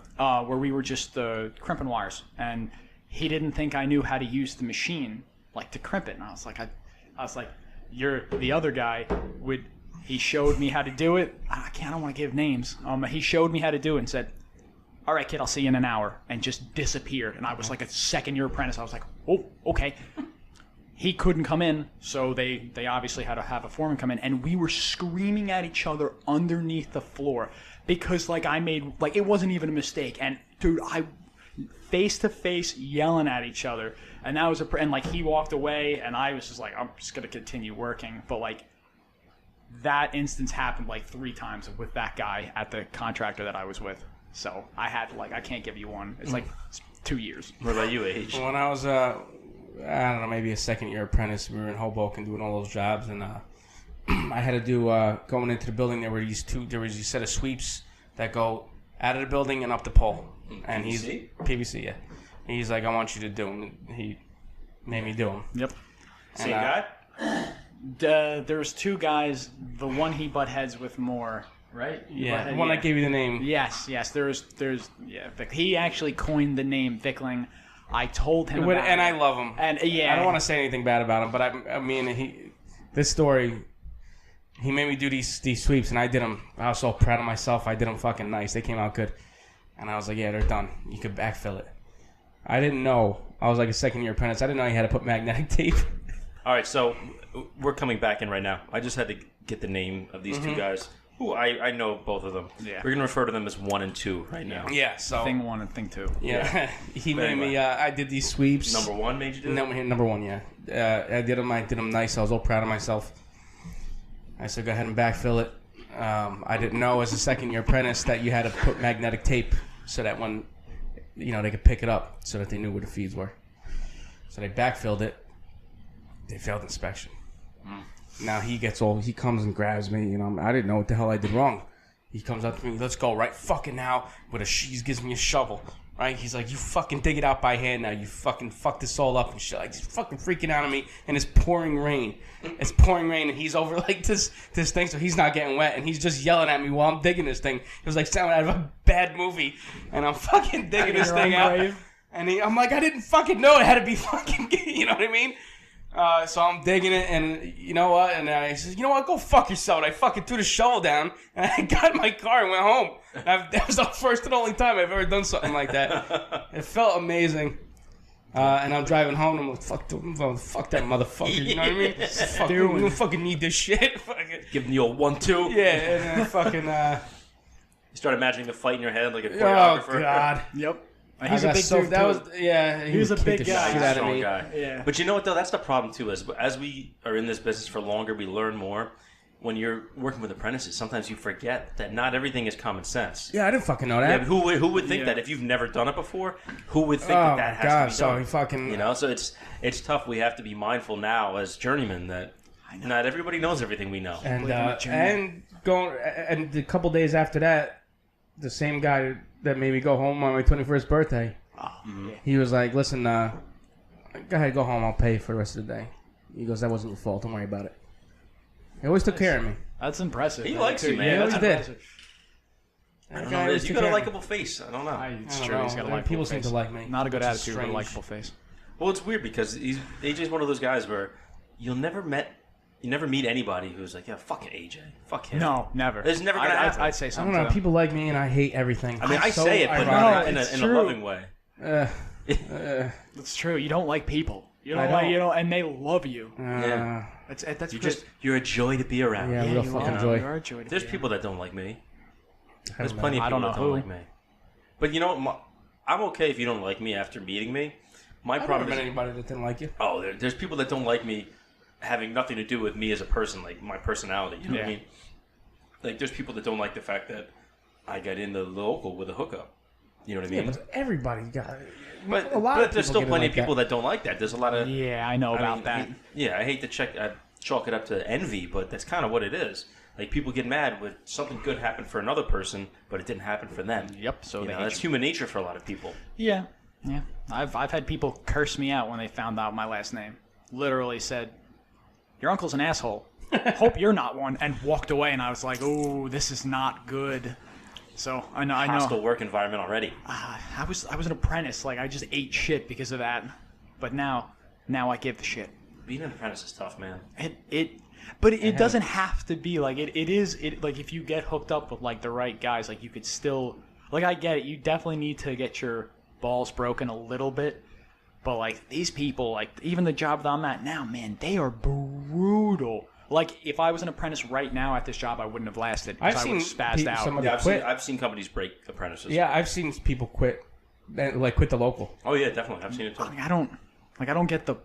Where we were just crimping wires, and he didn't think I knew how to use the machine, like, to crimp it. And I was like, you're the other guy would. He showed me how to do it. I don't want to give names. He showed me how to do it and said, all right, kid, I'll see you in an hour, and just disappeared. And I was like a second-year apprentice. I was like, oh, okay. He couldn't come in, so they obviously had to have a foreman come in, and we were screaming at each other underneath the floor because, like, it wasn't even a mistake. And, dude, I face-to-face yelling at each other, and that was and, like, he walked away, and I was just like, I'm just going to continue working. But, like, that instance happened like 3 times with that guy at the contractor that I was with. So I had to, like, I can't give you one. It's like 2 years. What about you, Age? When I was, I don't know, maybe a second-year apprentice, we were in Hoboken doing all those jobs, and I had to do, going into the building, there was a set of sweeps that go out of the building and up the pole. And PVC? PVC, yeah. He's like, I want you to do them. He made me do them. Yep. Same guy? There's 2 guys. The one he butt heads with more right? Yeah, the one that gave you the name. Yes. There's he actually coined the name Vicling. I told him about and it. I love him. And I don't want to say anything bad about him, but I mean, this story, he made me do these sweeps, and I did them. I was so proud of myself. I did them fucking nice. They came out good, and I was like, yeah, they're done. You could backfill it. I didn't know. I was like a second-year apprentice. I didn't know you had to put magnetic tape. All right, so we're coming back in right now. I just had to get the name of these two guys. Who I know both of them. Yeah. We're gonna refer to them as 1 and 2 right now. Yeah. So Thing 1 and thing 2. yeah, he made Anyway. me. I did these sweeps. Number 1 made you do it? Number 1, yeah. I did them nice. I was all proud of myself. I said, go ahead and backfill it. I didn't know as a second-year apprentice that you had to put magnetic tape so that when, they could pick it up so that they knew where the feeds were. So they backfilled it. They failed inspection. Now he comes and grabs me. I didn't know what the hell I did wrong. He comes up to me, let's go right fucking now. He gives me a shovel. Right? He's like, you fucking dig it out by hand now. You fucking fuck this all up and shit. Like, he's fucking freaking out on me. And it's pouring rain. It's pouring rain, and he's over like this thing, so he's not getting wet. And he's just yelling at me while I'm digging this thing. It was like sounding out of a bad movie. And I'm fucking digging this thing out. And I'm like, I didn't fucking know it had to be fucking, you know what I mean? So I'm digging it, and you know what? And I said, you know what? Go fuck yourself. And I fucking threw the shovel down, and I got in my car and went home. That was the first and only time I've ever done something like that. It felt amazing. And I'm driving home, and I'm like, fuck that motherfucker. You know what I mean? You don't fucking need this shit. Giving you a 1-2. Yeah, and then fucking... You start imagining the fight in your head like a choreographer. Oh, God. Yep. He's a big dude, he was a big guy. Shit out of Strong me. guy. Yeah. But you know what, though? That's the problem, too. As we are in this business for longer, we learn more. When you're working with apprentices, sometimes you forget that not everything is common sense. Yeah, I didn't fucking know Yeah, that. but who would think that if you've never done it before? Who would think Oh, that my God. has to So be he done? fucking... So it's tough. We have to be mindful now as journeymen that not everybody knows everything we know. And a couple days after that, the same guy that made me go home on my 21st birthday, he was like, listen, go ahead, go home. I'll pay for the rest of the day. He goes, that wasn't your fault. Don't worry about it. He always took care of me. That's impressive. He likes you, man. Yeah, That's he did. impressive. I don't know. You got a likable face. I don't know. It's I don't true. know. He's got a likable People face. seem to like me. Not a good Which is attitude, but a strange. likable face. Well, it's weird because AJ's one of those guys where you never meet anybody who's like, yeah, fuck AJ, fuck him. No, never. It's never gonna happen. I'd say I something. don't know. to them. People like me, and I hate everything. I mean, I So say it, but ironic. not it's in a true. loving way. It's true. You don't like people. You I don't like don't. and they love you. Yeah. That's You're a joy to be around. Yeah, real fucking you joy. are a joy to There's be people that don't like me. There's don't plenty of I people don't that know don't who. like me. But you know what? I'm okay if you don't like me after meeting me. My I've never problem met is, anybody that didn't like you. there's people that don't like me having nothing to do with me as a person, like my personality. You know what I Yeah. mean? Like, there's people that don't like the fact that I got into the local with a hookup. You know what I mean? Yeah, but everybody got. But, a lot but of there's people still plenty get of people that don't like that. There's a lot of... Yeah, I know about that. I hate to chalk it up to envy, but that's kind of what it is. Like, people get mad when something good happened for another person, but it didn't happen for them. Yep. So they hate that's you. human nature for a lot of people. Yeah. I've had people curse me out when they found out my last name. Literally said, "Your uncle's an asshole. Hope you're not one," and walked away. And I was like, "Oh, this is not good." So I know. Hostile work environment already. I was an apprentice. Like, I just ate shit because of that. But now I give the shit. Being an apprentice is tough, man. But it doesn't have to be like it is. Like, if you get hooked up with like the right guys, like you could still, like, I get it. You definitely need to get your balls broken a little bit. But like, these people, like, even the job that I'm at now, man, they are brutal. Like, if I was an apprentice right now at this job, I wouldn't have lasted. I've I would seen have spazzed out. somebody Yeah, quit. I've seen companies break apprentices. Yeah, I've seen people quit, like quit the local. Oh yeah, definitely. I've seen it too. I don't get the.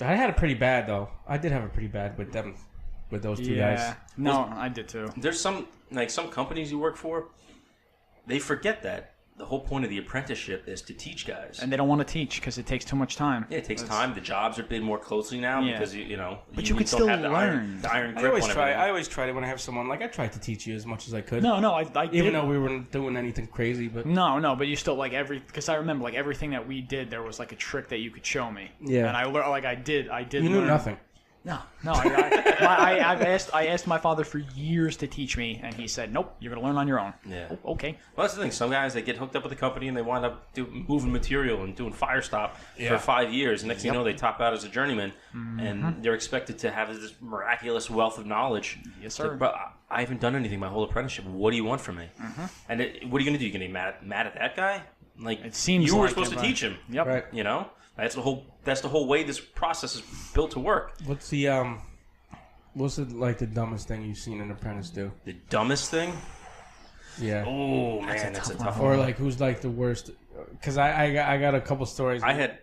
I had it pretty bad though. I did have it pretty bad with them, with those two guys. No, I did too. There's some companies you work for, they forget that the whole point of the apprenticeship is to teach guys. And they don't want to teach because it takes too much time. Yeah, it takes time. The jobs are bid more closely now Yeah. because you know. But you could don't still have the learn. iron I grip always on try. everything. I always try to when I have someone. Like, I tried to teach you as much as I could. No, I did. Even though we weren't doing anything crazy, but No, but you still, like, because I remember, like, everything that we did, there was like a trick that you could show me. Yeah. And I learned, like, I did. you knew learn. nothing. No. I asked my father for years to teach me, and he said, "Nope, you're gonna learn on your own." Yeah. Oh, okay. Well, that's the thing. Some guys, they get hooked up with the company and they wind up moving material and doing fire stop for 5 years. And next thing you know, they top out as a journeyman, and they're expected to have this miraculous wealth of knowledge. Yes, It's sir. like, bro, I haven't done anything my whole apprenticeship. What do you want from me? And what are you going to do? You're going to be mad at that guy? Like, It seems you were like supposed it, to but- teach him. Yep. Right. You know? That's the whole way this process is built to work. What's the like the dumbest thing you've seen an apprentice do? The dumbest thing? Yeah. Oh, man, that's a tough Or one. like who's like the worst? Because I got a couple stories. I had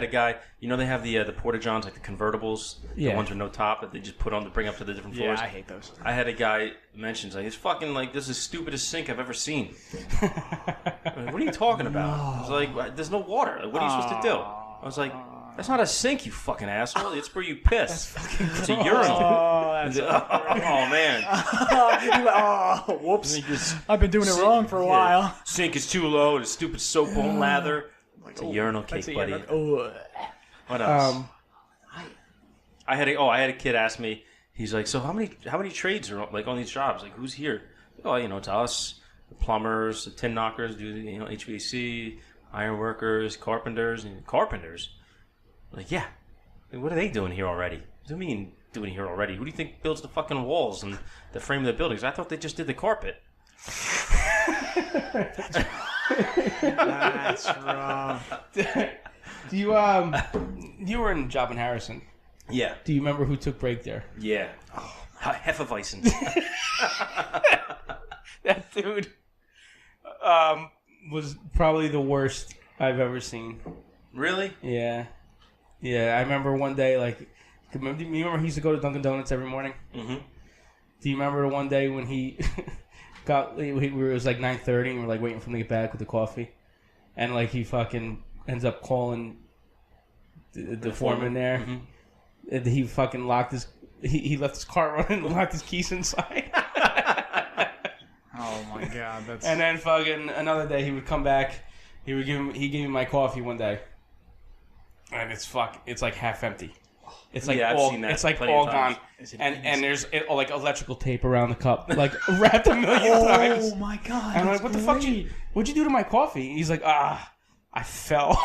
a guy. You know they have the porta-johns, like the convertibles, Yeah. the ones with no top that they just put on to bring up to the different Yeah, floors. I hate those. I had a guy mentions like it's fucking like this is the stupidest sink I've ever seen. Like, what are you talking about? I was like, there's no water. Like, what are you supposed to do? I was like, that's not a sink, you fucking asshole. It's where you piss. It's a urinal. Oh, that's Oh man. oh, whoops. I've been doing it wrong for a while. Sink is too low. The stupid soap won't lather. It's a urinal cake, buddy. What else? I had a kid ask me. He's like, so how many trades are like on these jobs? Like, who's here? Oh, it's us, the plumbers, the tin knockers, do HVAC, iron workers, carpenters. Like, yeah. Like, what are they doing here already? What do you mean doing here already? Who do you think builds the fucking walls and the frame of the buildings? I thought they just did the carpet. That's wrong. Do you you were in a job in Harrison? Yeah. Do you remember who took break there? Yeah. Hefeweizen. That dude was probably the worst I've ever seen. Really? Yeah. I remember one day, like, you remember he used to go to Dunkin' Donuts every morning? Mm-hmm. Do you remember the one day when he it was like 9:30 and we're like waiting for him to get back with the coffee, and like he fucking ends up calling the foreman there, and he fucking locked he left his car running and locked his keys inside. Oh my god, that's. And then fucking another day he would come back, he gave me my coffee one day, and it's like half empty. It's like I've all seen that it's like plenty all of times. gone, and there's like electrical tape around the cup, like wrapped a million times. Oh my god! And I'm like, what the fuck? What'd you do to my coffee? He's like, I fell.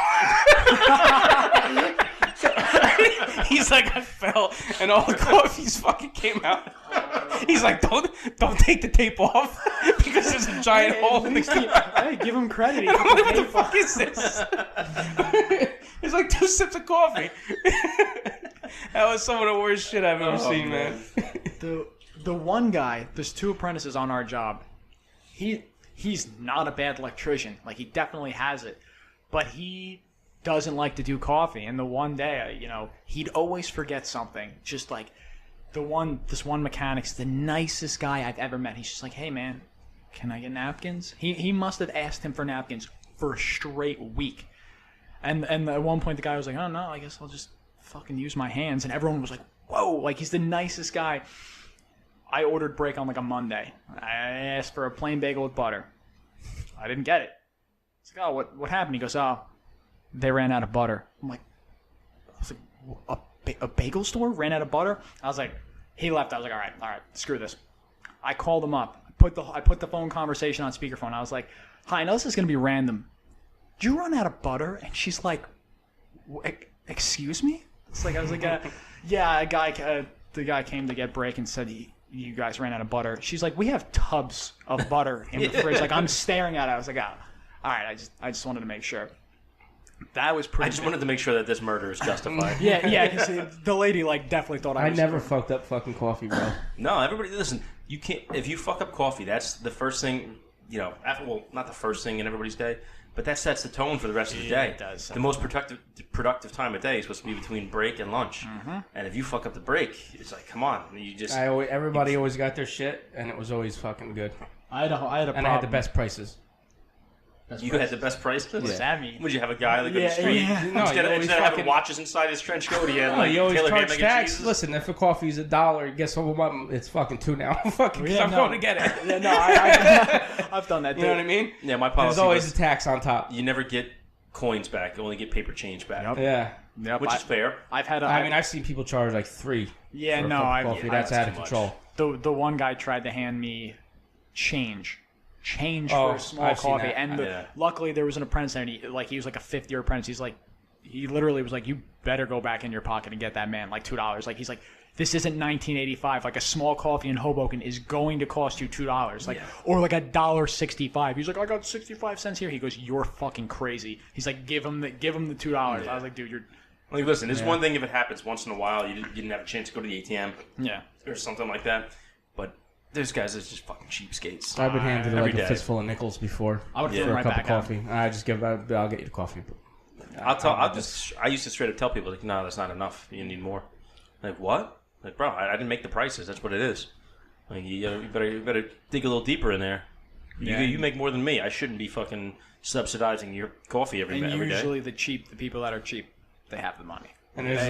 He's like, I fell, and all the coffees fucking came out. He's like, don't take the tape off because there's a giant hole in the cup. Hey, give him credit. And I'm like, what the fuck is this? It's like 2 sips of coffee. That was some of the worst shit I've ever seen, man. The one guy, there's 2 apprentices on our job. He's not a bad electrician. Like, he definitely has it. But he doesn't like to do coffee. And the one day, he'd always forget something. Just like this one mechanic's the nicest guy I've ever met. He's just like, hey man, can I get napkins? He must have asked him for napkins for a straight week. And at one point the guy was like, oh no, I guess I'll just fucking use my hands. And everyone was like, whoa, like he's the nicest guy. I ordered break on like a Monday. I asked for a plain bagel with butter. I didn't get it. It's like, oh, what happened? He goes, oh, they ran out of butter. I'm like, a bagel store ran out of butter? I was like, he left. I was like, all right, screw this. I called him up. I put the phone conversation on speakerphone. I was like, hi, I know this is going to be random. Did you run out of butter? And she's like, excuse me? It's like, I was like, yeah, the guy came to get break and said you guys ran out of butter. She's like, we have tubs of butter in the fridge. Like, I'm staring at it. I was like, all right, I just wanted to make sure. That was pretty. I just wanted to make sure that this murder is justified. Yeah, because the lady definitely thought I was. I never fucked up fucking coffee, bro. No, everybody, listen. You can't. If you fuck up coffee, that's the first thing. Not the first thing in everybody's day, but that sets the tone for the rest of the day. It does. The most productive time of day is supposed to be between break and lunch. Mm-hmm. And if you fuck up the break, it's like, come on, you just. Everybody always got their shit, and it was always fucking good. I had a problem. And I had the best prices. You had the best prices? What does that mean? Would you have a guy like on the street? Yeah. No, instead of fucking, having watches inside his trench coat, he had like you always Taylor charge ham, tax. cheeses? Listen, if a coffee's $1, guess what? It's fucking $2 now. Fucking, I'm going to get it. Yeah, no, I've done that. You know what I mean? Yeah, my policy There's always was a tax on top. you never get coins back. You only get paper change back. Yep. Yeah. Yep, which is fair. I've seen people charge like $3. Yeah, for a no, cup of coffee. That's out of control. The one guy tried to hand me change for a small I've seen coffee, that. and luckily there was an apprentice there, and he was like a 5th-year apprentice. He literally was like, "You better go back in your pocket and get that man like $2." Like he's like, "This isn't 1985. Like a small coffee in Hoboken is going to cost you $2, or like $1.65." He's like, "I got 65 cents here." He goes, "You're fucking crazy." He's like, "Give him the $2." I was like, "Dude, you're." Like, listen, it's one thing if it happens once in a while, you didn't have a chance to go to the ATM, or something like that. But there's guys that's just fucking cheapskates. I've been handed like day. a fistful of nickels before. I would for fill a right cup back of coffee. I'll get you the coffee. I used to straight up tell people like, "No, that's not enough. You need more." Like, what? Like, bro, I didn't make the prices. That's what it is. Like, you better dig a little deeper in there. You make more than me. I shouldn't be fucking subsidizing your coffee every day. Usually the people that are cheap, they have the money. And there's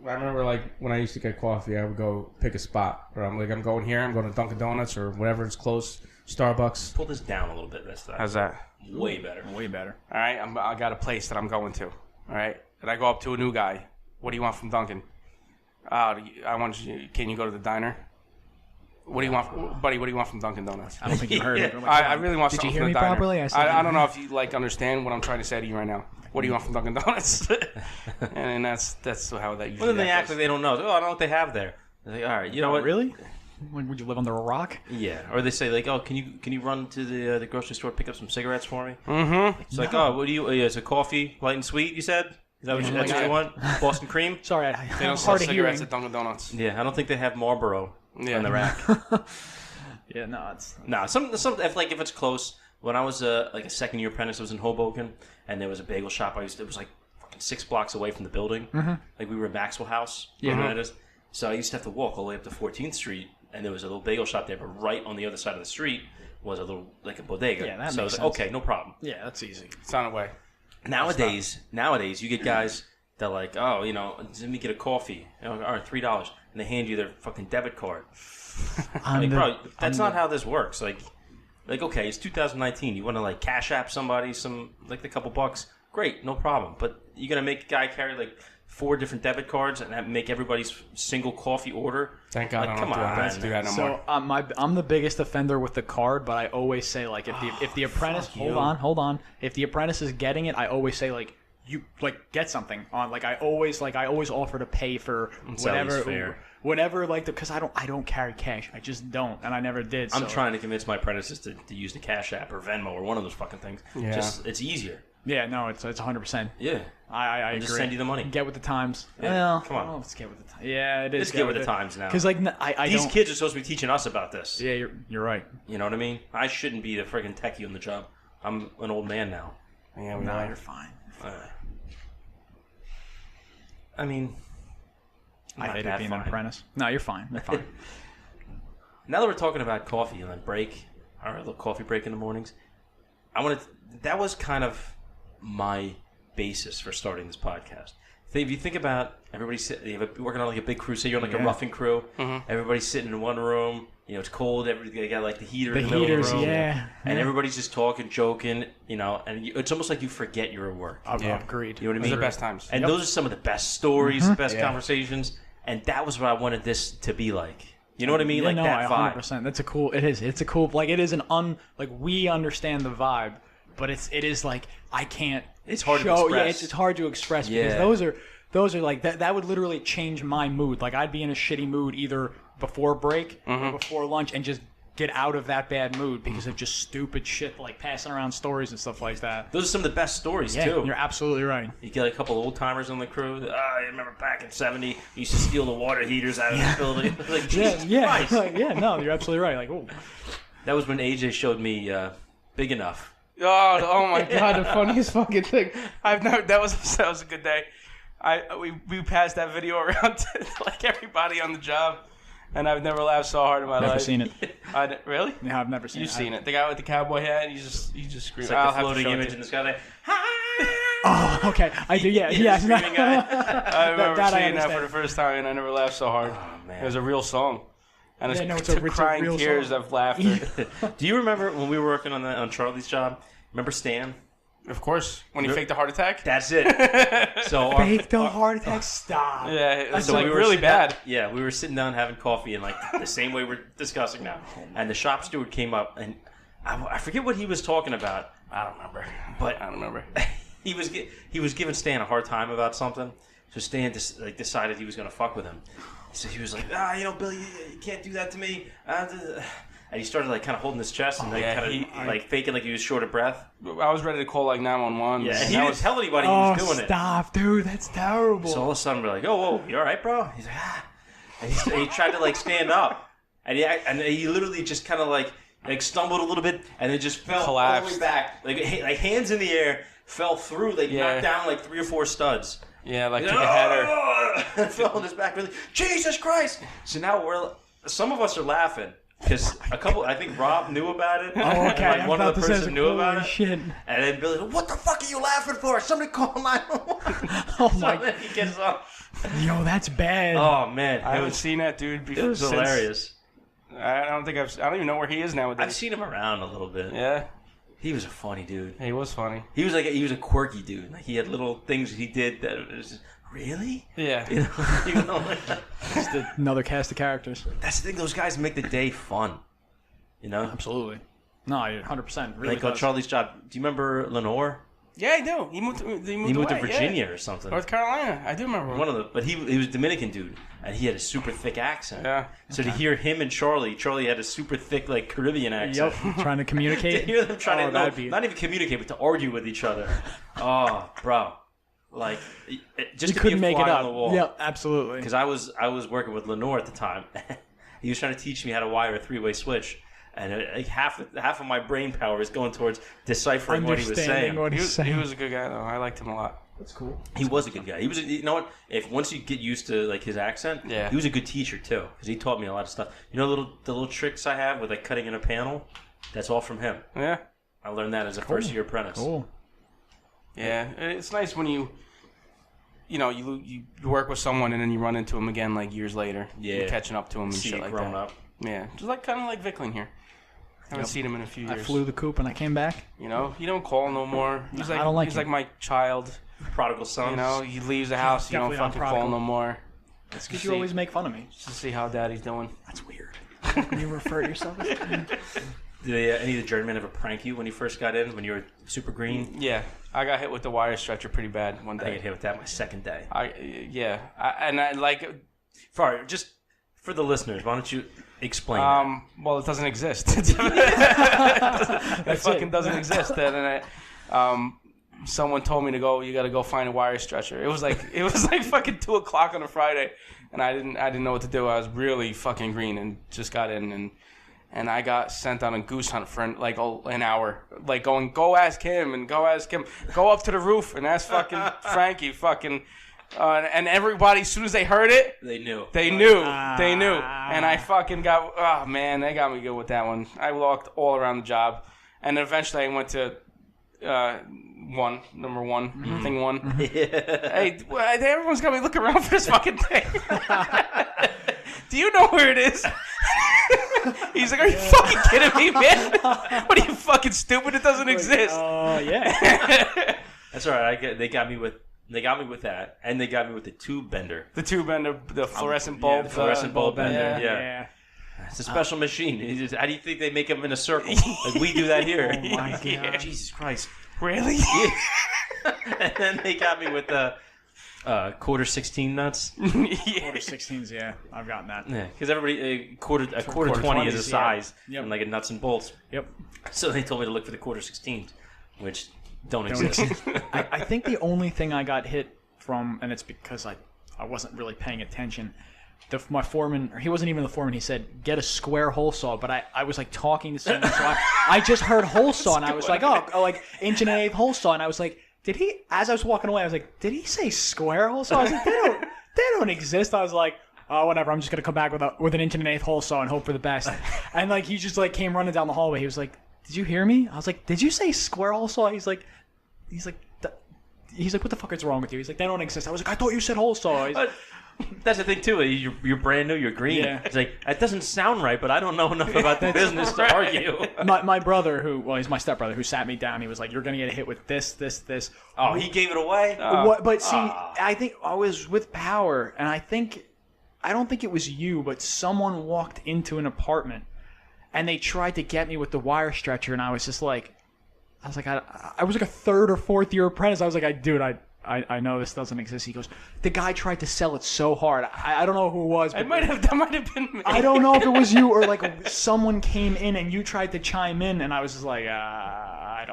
I remember like when I used to get coffee, I would go pick a spot. Or I'm going here. I'm going to Dunkin' Donuts or whatever is close. Starbucks. Pull this down a little bit. How's that? Way better. Way better. All right, I got a place that I'm going to. All right, and I go up to a new guy. What do you want from Dunkin'? I want you. Can you go to the diner? What do you want, buddy? What do you want from Dunkin' Donuts? I don't think you heard it. I really want Did something you hear from me the diner. properly? I don't know if you understand what I'm trying to say to you right now. What do you want from Dunkin' Donuts? And that's how that usually. Well, then they act like they don't know. Oh, I don't know what they have there. They're like, all right, you know what? Really? Would you live under a rock? Yeah. Or they say like, oh, can you run to the grocery store, pick up some cigarettes for me? Mm-hmm. It's like, oh, what do you? Is it coffee, light and sweet? You said. Is that what you want? Boston cream? Sorry, they don't sell cigarettes at Dunkin' Donuts. Yeah, I don't think they have Marlboro in the rack. Yeah, no, it's some if it's close. When I was like a 2nd-year apprentice, I was in Hoboken, and there was a bagel shop. It was like fucking 6 blocks away from the building. Mm-hmm. Like we were at Maxwell House. Yeah, you know what it is. So I used to have to walk all the way up to 14th Street, and there was a little bagel shop there. But right on the other side of the street was a little like a bodega. Yeah, that so makes I was sense. like, okay, no problem. Yeah, that's easy. It's on the way. Nowadays, you get guys that like, oh, let me get a coffee. All right, $3, and they hand you their fucking debit card. Bro, that's not how this works. Like, okay, it's 2019. You want to like Cash App somebody some like a couple bucks? Great, no problem. But you're gonna make a guy carry like 4 different debit cards and make everybody's single coffee order? Thank God, like, I don't do that no more. So I'm the biggest offender with the card, but I always say like if the apprentice hold on, if the apprentice is getting it, I always say like you like get something on. Like I always offer to pay for whatever like because I don't carry cash. I just don't, and I never did. I'm trying to convince my apprentices to use the Cash App or Venmo or one of those fucking things. Yeah. Just it's easier. Yeah, no, it's 100%. Yeah, I agree. Just send you the money. Get with the times. Yeah. Well, come on. I don't know if it's get with the times. Yeah, it is. Let's get with the times now. Because like these kids are supposed to be teaching us about this. Yeah, you're right. You know what I mean? I shouldn't be the friggin' techie on the job. I'm an old man now. Yeah, no, you're fine. I mean, I hated being an apprentice. No, you're fine. You're fine. Now that we're talking about coffee and then break, our little coffee break in the mornings, that was kind of my basis for starting this podcast. If you think about everybody working on like a big crew, say you're on like a roughing crew, everybody's sitting in one room, it's cold, they got like the heater in the middle of the room, and everybody's just talking, joking, and it's almost like you forget you're at work. Agreed. You know what I mean? Those are the best times. And those are some of the best stories, the best conversations, and that was what I wanted this to be like. You know what I mean? Like that vibe. 100%. That's a cool. It is. It's a cool. Like it is we understand the vibe, but it is like I can't. It's hard to express. Yeah, it's hard to express because those are like that would literally change my mood. Like I'd be in a shitty mood either before break or before lunch and just get out of that bad mood because of just stupid shit like passing around stories and stuff like that. Those are some of the best stories too. You're absolutely right. You get a couple of old timers on the crew. I remember back in '70, you used to steal the water heaters out of the building. Like Jesus Christ. No, you're absolutely right. Like, oh, that was when AJ showed me Big Enough. Oh my God! The funniest fucking thing. That was a good day. We passed that video around to like everybody on the job, and I've never laughed so hard in my life. Never seen it. Really? No, I've never seen it. You've seen it. The guy with the cowboy hat. You just scream. It's like the floating image in the sky. Like, oh, okay. I do. Yeah. Screaming guy. I remember seeing that for the first time, and I never laughed so hard. Oh man, it was a real song. And it's a crying tears song. of laughter. Do you remember when we were working on Charlie's job? Remember Stan? Of course, when he faked a heart attack. That's it. So Faked a heart attack. Stop. Yeah, it was So we were really sitting bad. we were sitting down having coffee and like the same way we're discussing now. And the shop steward came up and I forget what he was talking about. I don't remember. But I don't remember. he was giving Stan a hard time about something. So Stan decided he was going to fuck with him. So he was like, Billy, you can't do that to me. And he started like kind of holding his chest and like faking like he was short of breath. I was ready to call like 911. Yeah, and he didn't tell anybody he was doing it. Stop, dude. That's terrible. So all of a sudden we're like, oh, whoa, you all right, bro? He's like, ah. And he tried to like stand up, and he literally just kind of like stumbled a little bit, and then just fell all the way back, like hands in the air, fell through, knocked down like 3 or 4 studs. Yeah, like took a header. And fell on his back, really. Jesus Christ! So now some of us are laughing. Because I think Rob knew about it. Oh, okay. And, like, one of the person knew about it. Shit. And then Billy's like, what the fuck are you laughing for? Somebody call 911. Oh, my God. So then he gets up. Yo, that's bad. Oh, man. I haven't seen that dude before. It was hilarious. I don't even know where he is nowadays. I've seen him around a little bit. Yeah. He was a funny dude. He was funny. He was a quirky dude. Like, he had little things he did that was just, really? Yeah. Just another cast of characters. That's the thing. Those guys make the day fun. Absolutely. No, 100%. Really like Charlie's job. Do you remember Lenore? Yeah, I do. He moved to Virginia or something. North Carolina. I do remember. But he was a Dominican dude, and he had a super thick accent. Yeah. So to hear him and Charlie had a super thick like Caribbean accent. Yep. Trying to communicate. To hear them trying not even communicate, but to argue with each other. Oh, bro. Like, just you to be a couldn't make fly it on up. the wall. Yep, absolutely. Because I was working with Lenore at the time. He was trying to teach me how to wire a 3-way switch. And like half of my brain power is going towards deciphering what he was saying. He was a good guy, though. I liked him a lot. That's cool. He was a good guy. He was, you know what? Once you get used to like his accent, he was a good teacher too, because he taught me a lot of stuff. You know, the little tricks I have with like cutting in a panel, that's all from him. Yeah, I learned that as a first-year apprentice. Cool. Yeah, it's nice when you work with someone and then you run into him again like years later. Yeah, you're catching up to him and see shit like grown that. Up. Yeah, just like kind of like Vicling here. Haven't seen him in a few years. I flew the coop and I came back. You know, he don't call no more. He's like, I don't like he's him. like my child. Prodigal son. You know, he leaves the house. You don't Definitely fucking not call prodigal. no more. That's because you always make fun of me. Just to see how daddy's doing. That's weird. You refer to yourself as Did any of the Journeymen ever prank you when you first got in, when you were super green? Yeah, I got hit with the wire stretcher pretty bad one I day. got hit with that my second day. Just for the listeners, why don't you explain that? Well, it doesn't exist. It fucking doesn't exist. And someone told me to go. You got to go find a wire stretcher. It was like fucking 2:00 on a Friday, and I didn't know what to do. I was really fucking green and just got in and I got sent on a goose hunt for like an hour, like going, go ask him, go up to the roof and ask fucking Frankie, fucking. And everybody, as soon as they heard it, they knew. They knew. And I fucking got, oh man, they got me good with that one. I walked all around the job. And eventually I went to number one, thing one. Hey, everyone's got me looking around for this fucking thing. Do you know where it is? He's like, are you fucking kidding me, man? What are you fucking stupid? It doesn't exist. Oh, yeah. That's all right. They got me with that, and they got me with the tube bender. The fluorescent bulb. The fluorescent bulb bender. Yeah. It's a special machine. How do you think they make them in a circle? Like we do that here. Oh my God. Yeah. Jesus Christ. Really? Yeah. And then they got me with the quarter 16 nuts. Quarter 16s, yeah. I've gotten that. Yeah, because everybody quarter 20 is a size, Yep. and like a nuts and bolts. Yep. So they told me to look for the quarter 16s, which don't exist. I think the only thing I got hit from, and it's because I wasn't really paying attention, my foreman, or he wasn't even the foreman, he said, get a square hole saw, but I was like talking to someone, so I just heard hole saw, and I was like, oh, like 1 1/8 hole saw, and I was like, as I was walking away, I was like, did he say square hole saw? I was like, they don't exist. I was like, oh, whatever, I'm just going to come back with an 1 1/8 hole saw and hope for the best. And like, he just like came running down the hallway, he was like, did you hear me? I was like, did you say square hole saw? He's like, what the fuck is wrong with you? He's like, they don't exist. I was like, I thought you said hole saw. That's the thing too. You're brand new. You're green. Yeah. It's like that doesn't sound right, but I don't know enough about the business to argue. My brother, he's my stepbrother, who sat me down. He was like, "You're gonna get hit with this." Oh, he gave it away. But see, I think I was with Power, and I don't think it was you, but someone walked into an apartment, and they tried to get me with the wire stretcher, and I was just like, I was like a third or fourth year apprentice. I was like, dude, I know this doesn't exist. He goes, the guy tried to sell it so hard. I don't know who it was. But That might have been me. I don't know if it was you or like someone came in and you tried to chime in, and I was just like, I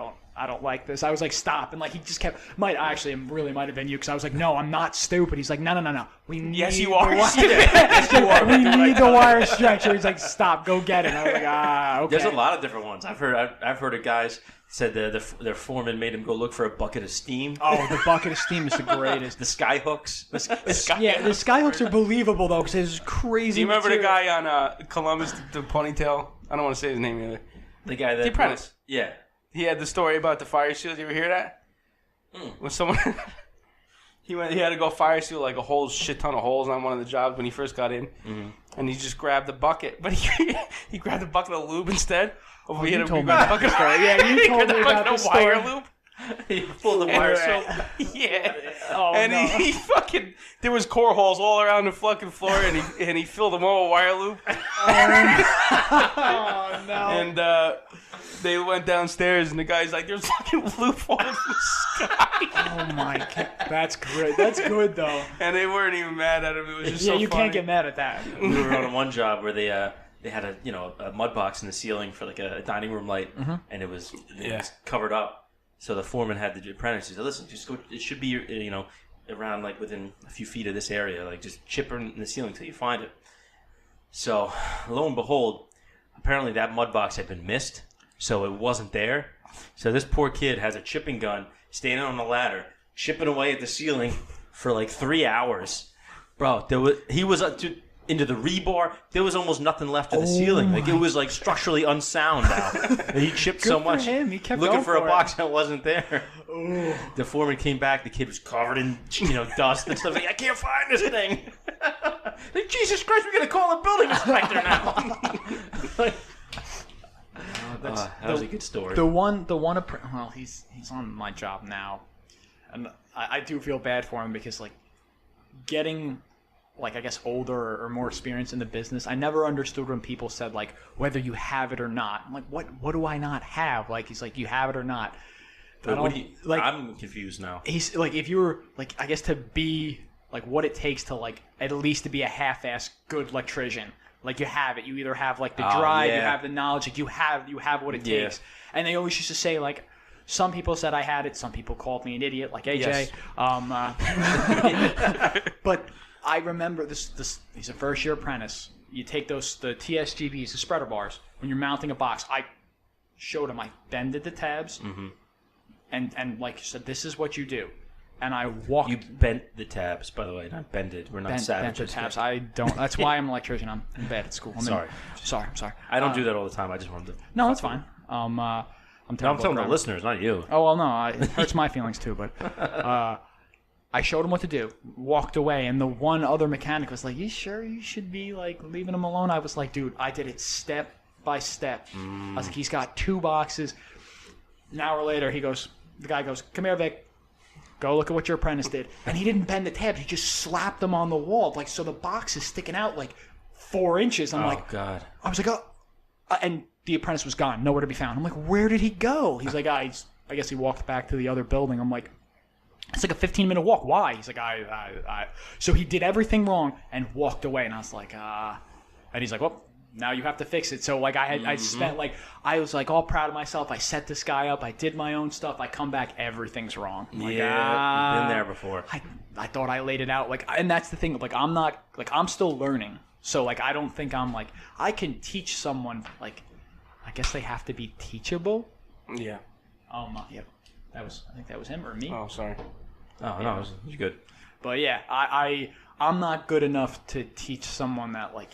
don't like this. I was like, stop, and like he just kept. Might have been you, because I was like, no, I'm not stupid. He's like, no. Yes, you are. Yes, you are. We need the wire stretcher. He's like, stop, go get it. And I was like, okay. There's a lot of different ones. I've heard of guys said their foreman made him go look for a bucket of steam. Oh, the bucket of steam is the greatest. The sky hooks. The sky hooks are believable though, because it's crazy. Do you remember material. the guy on Columbus, the ponytail? I don't want to say his name either. The guy that The apprentice. Yeah. He had the story about the fire seal. Did you ever hear that? When someone he had to go fire seal like a whole shit ton of holes on one of the jobs when he first got in, and he just grabbed the bucket, but he grabbed the bucket of lube instead. You told me that story. Yeah, you told me about the story. Wire loop. He pulled the wire soap. Yeah. Oh, and no. he fucking, there was core holes all around the fucking floor, and he filled them all with wire loop. Oh no. And they went downstairs, and the guy's like, "There's fucking loop falling from the sky." Oh my god, that's great. That's good though. And they weren't even mad at him. It was just so you funny. can't get mad at that. We were on one job where they had a mud box in the ceiling for like a dining room light, and it was covered up. So the foreman had the apprentice. He said, "Listen, just go. It should be around like within a few feet of this area. Like just chip in the ceiling until you find it." So lo and behold, apparently that mud box had been missed, so it wasn't there. So this poor kid has a chipping gun standing on the ladder, chipping away at the ceiling for like 3 hours. Bro, he was into the rebar. There was almost nothing left of the ceiling. Like it was like structurally unsound now. He chipped so much. For him. He kept looking going for a it. box that wasn't there. Ooh. The foreman came back. The kid was covered in dust and stuff. Like, I can't find this thing. Like, Jesus Christ, we're gonna call a building inspector now. That was a good story. The one. Well, he's on my job now, and I do feel bad for him because like getting. Like, I guess, older or more experienced in the business, I never understood when people said, like, whether you have it or not. I'm like, what do I not have? Like, he's like, you have it or not. I'm confused now. He's, like, if you were, like, I guess to be, like, what it takes to, like, at least to be a half-ass good electrician. Like, you have it. You either have, like, the drive, you have the knowledge, like, you have what it takes. And they always used to say, like, some people said I had it, some people called me an idiot, like AJ. Yes. But I remember this. He's a first-year apprentice. You take the TSGBs, the spreader bars, when you're mounting a box. I showed him. I bended the tabs, and like you said, this is what you do. And I walked. You bent the tabs, by the way, not bended. We're not savages. Bent the tabs. I don't. That's why I'm an electrician. I'm bad at school. I'm sorry. I don't do that all the time. I just wanted to. No, that's fine. I'm telling the listeners, not you. Oh well, no, it hurts my feelings too. But I showed him what to do, walked away, and the one other mechanic was like, "You sure you should be like leaving him alone?" I was like, "Dude, I did it step by step." I was like, "He's got 2 boxes." An hour later, the guy goes, "Come here, Vic. Go look at what your apprentice did." And he didn't bend the tabs; he just slapped them on the wall, like so the box is sticking out like 4 inches. I'm like, God! I was like, "Oh," and the apprentice was gone, nowhere to be found. I'm like, "Where did he go?" He's like, I guess he walked back to the other building." I'm like, it's like a 15-minute walk. Why? He's like, So he did everything wrong and walked away. And I was like, And he's like, well, now you have to fix it. So, like, I spent, like, I was, like, all proud of myself. I set this guy up. I did my own stuff. I come back, everything's wrong. I'm like, been there before. I thought I laid it out. Like, and that's the thing. Like, I'm still learning. So, like, I don't think I'm, like, I can teach someone, like, I guess they have to be teachable. Yeah. Yeah. I think that was him or me. Oh, sorry. Oh, no, it was good. But yeah, I'm not good enough to teach someone that like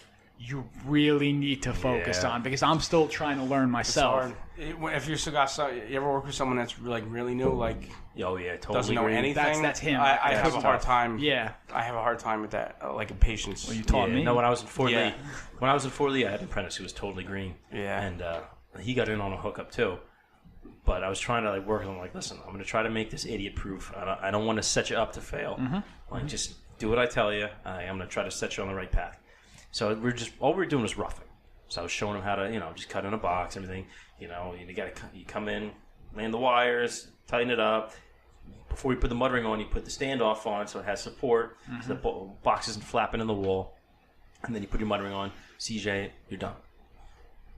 you really need to focus on, because I'm still trying to learn myself. If you still got you ever work with someone that's like really new, like totally doesn't know anything, that's him. I have a hard time. Yeah, I have a hard time with that, like patience. Well, you taught me. No, when I was in Fort Lee, I had an apprentice who was totally green. Yeah, and he got in on a hookup too. But I was trying to like work with him. Like, listen, I'm going to try to make this idiot proof. I don't want to set you up to fail. Like, just do what I tell you. I'm going to try to set you on the right path. So all we're doing was roughing. So I was showing him how to, just cut in a box, everything. You come in, land the wires, tighten it up. Before you put the muttering on, you put the standoff on so it has support, so the box isn't flapping in the wall. And then you put your muttering on. CJ, you're done.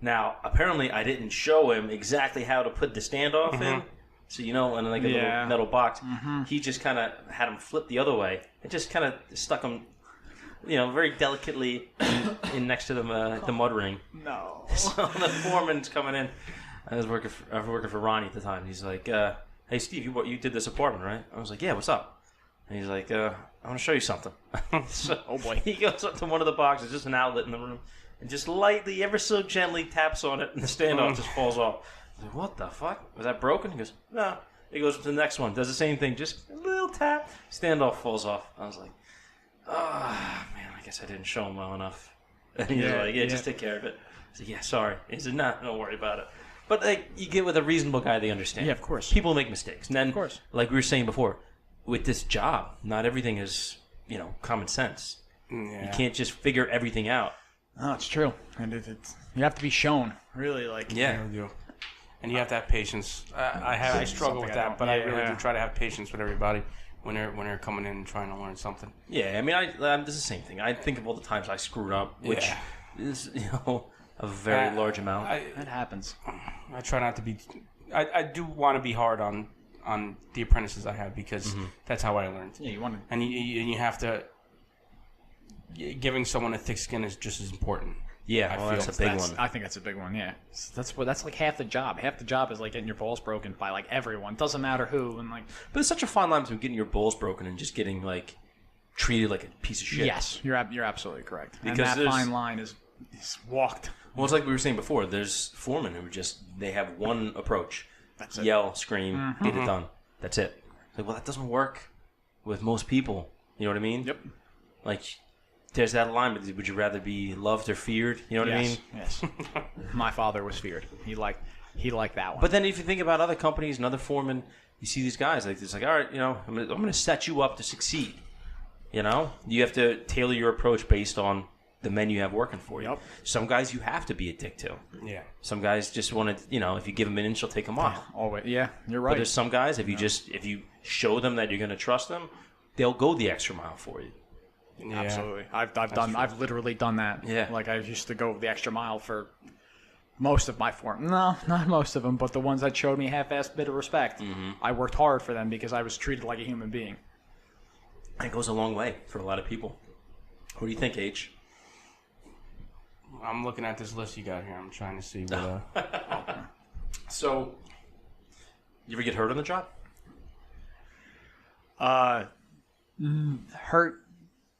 Now, apparently, I didn't show him exactly how to put the standoff in. So, in like a little metal box. He just kind of had him flip the other way and just kind of stuck him, very delicately in next to the mud ring. No. So the foreman's coming in. I was working for Ronnie at the time. He's like, "Hey, Steve, you did this apartment, right?" I was like, "Yeah, what's up?" And he's like, "I want to show you something." So, oh boy. He goes up to one of the boxes, just an outlet in the room, and just lightly, ever so gently, taps on it, and the standoff just falls off. I was like, "What the fuck? Was that broken?" He goes, "No." He goes to the next one, does the same thing, just a little tap, standoff falls off. I was like, "Oh man, I guess I didn't show him well enough." And he's like, "Yeah, just take care of it." I said, "Yeah, sorry." He said, "Nah, don't worry about it." But like, you get with a reasonable guy, they understand. Yeah, of course. People make mistakes, and then, of course, like we were saying before, with this job, not everything is common sense. Yeah. You can't just figure everything out. No, it's true, and you have to be shown. Really, and you have to have patience. I struggle with that, but I really do try to have patience with everybody when they're coming in and trying to learn something. Yeah, I mean, this is the same thing. I think of all the times I screwed up, which is a very large amount. That happens. I try not to be. I do want to be hard on the apprentices I have, because that's how I learned. Yeah, you want to, and you have to. Giving someone a thick skin is just as important. Yeah, that's a big one. I think that's a big one. Yeah, that's like half the job. Half the job is like getting your balls broken by like everyone. Doesn't matter who, and like. But it's such a fine line between getting your balls broken and just getting like treated like a piece of shit. Yes, you're absolutely correct. Because that fine line is walked. Well, it's like we were saying before. There's foremen who they have one approach: that's yell, scream, get it done. That's it. It's like, well, that doesn't work with most people. You know what I mean? Yep. Like, there's that line. But would you rather be loved or feared? You know what I mean? Yes. My father was feared. He liked that one. But then, if you think about other companies and other foremen, you see these guys like it's like, all right, I'm going to set you up to succeed. You have to tailor your approach based on the men you have working for you. Yep. Some guys you have to be a dick to. Yeah. Some guys just want to, if you give them an inch, they'll take a mile. Always. Yeah, you're right. But there's some guys, if you show them that you're going to trust them, they'll go the extra mile for you. Yeah. Absolutely. I've literally done that. Yeah. Like I used to go the extra mile for most of my form. No, not most of them, but the ones that showed me half-assed bit of respect. I worked hard for them because I was treated like a human being. It goes a long way for a lot of people. What do you think, H? I'm looking at this list you got here. I'm trying to see what. So, you ever get hurt on the job? Hurt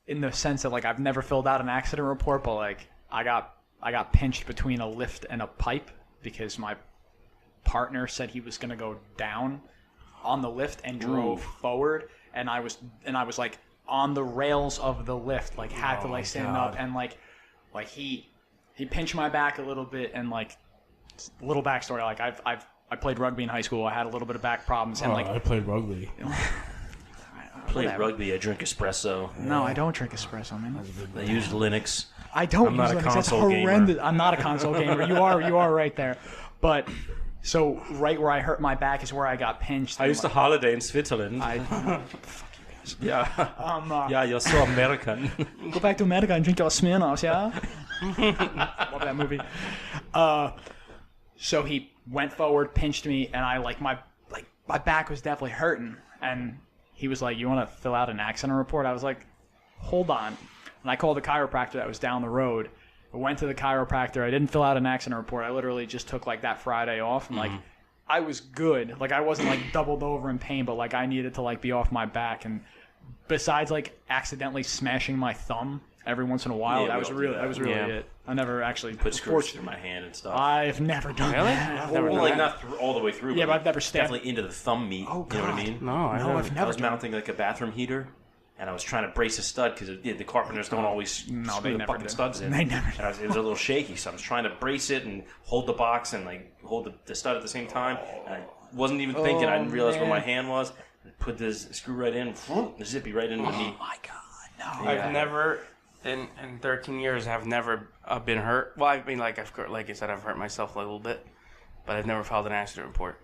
in the sense that like I've never filled out an accident report, but like I got pinched between a lift and a pipe because my partner said he was going to go down on the lift and drove forward, and I was like on the rails of the lift, like had to like stand up, and like he pinched my back a little bit, and like little backstory, like I played rugby in high school. I had a little bit of back problems, and like I played rugby. Rugby. I drink espresso. No, I don't drink espresso, man. I use Linux. I don't. I'm not use a Linux. console That's horrendous. gamer. I'm not a console gamer. You are right there. But so right where I hurt my back is where I got pinched. I used to holiday in Switzerland. Fuck you guys. Yeah. Yeah, you're so American. Go back to America and drink your Smirnoffs, yeah? Love that movie. So he went forward, pinched me, and I my back was definitely hurting. And he was like, "You want to fill out an accident report?" I was like, "Hold on." And I called the chiropractor that was down the road. I went to the chiropractor. I didn't fill out an accident report. I literally just took like that Friday off. And like, I was good. Like I wasn't like doubled over in pain, but like I needed to like be off my back. And besides like accidentally smashing my thumb every once in a while. Yeah, that we was all do really that. that was really Yeah. it. I never actually Put screws through my hand and stuff. I've never done Really? that. I've never Well, done like that. not through, all the way through. Yeah, but I've never stabbed. Definitely into the thumb meat. Oh, You know what I God. mean? No, I've I never was done. mounting like a bathroom heater, and I was trying to brace a stud because the carpenters don't always No, screw they the never fucking do. studs in. They never And it was a little shaky, so I was trying to brace it and hold the box and like hold the stud at the same time. And I wasn't even thinking. I didn't realize where my hand was. I put this screw right in, the zippy right into the meat. My God, no. I've never, in 13 years, have never been hurt. Well, I mean, like I said, I've hurt myself a little bit, but I've never filed an accident report.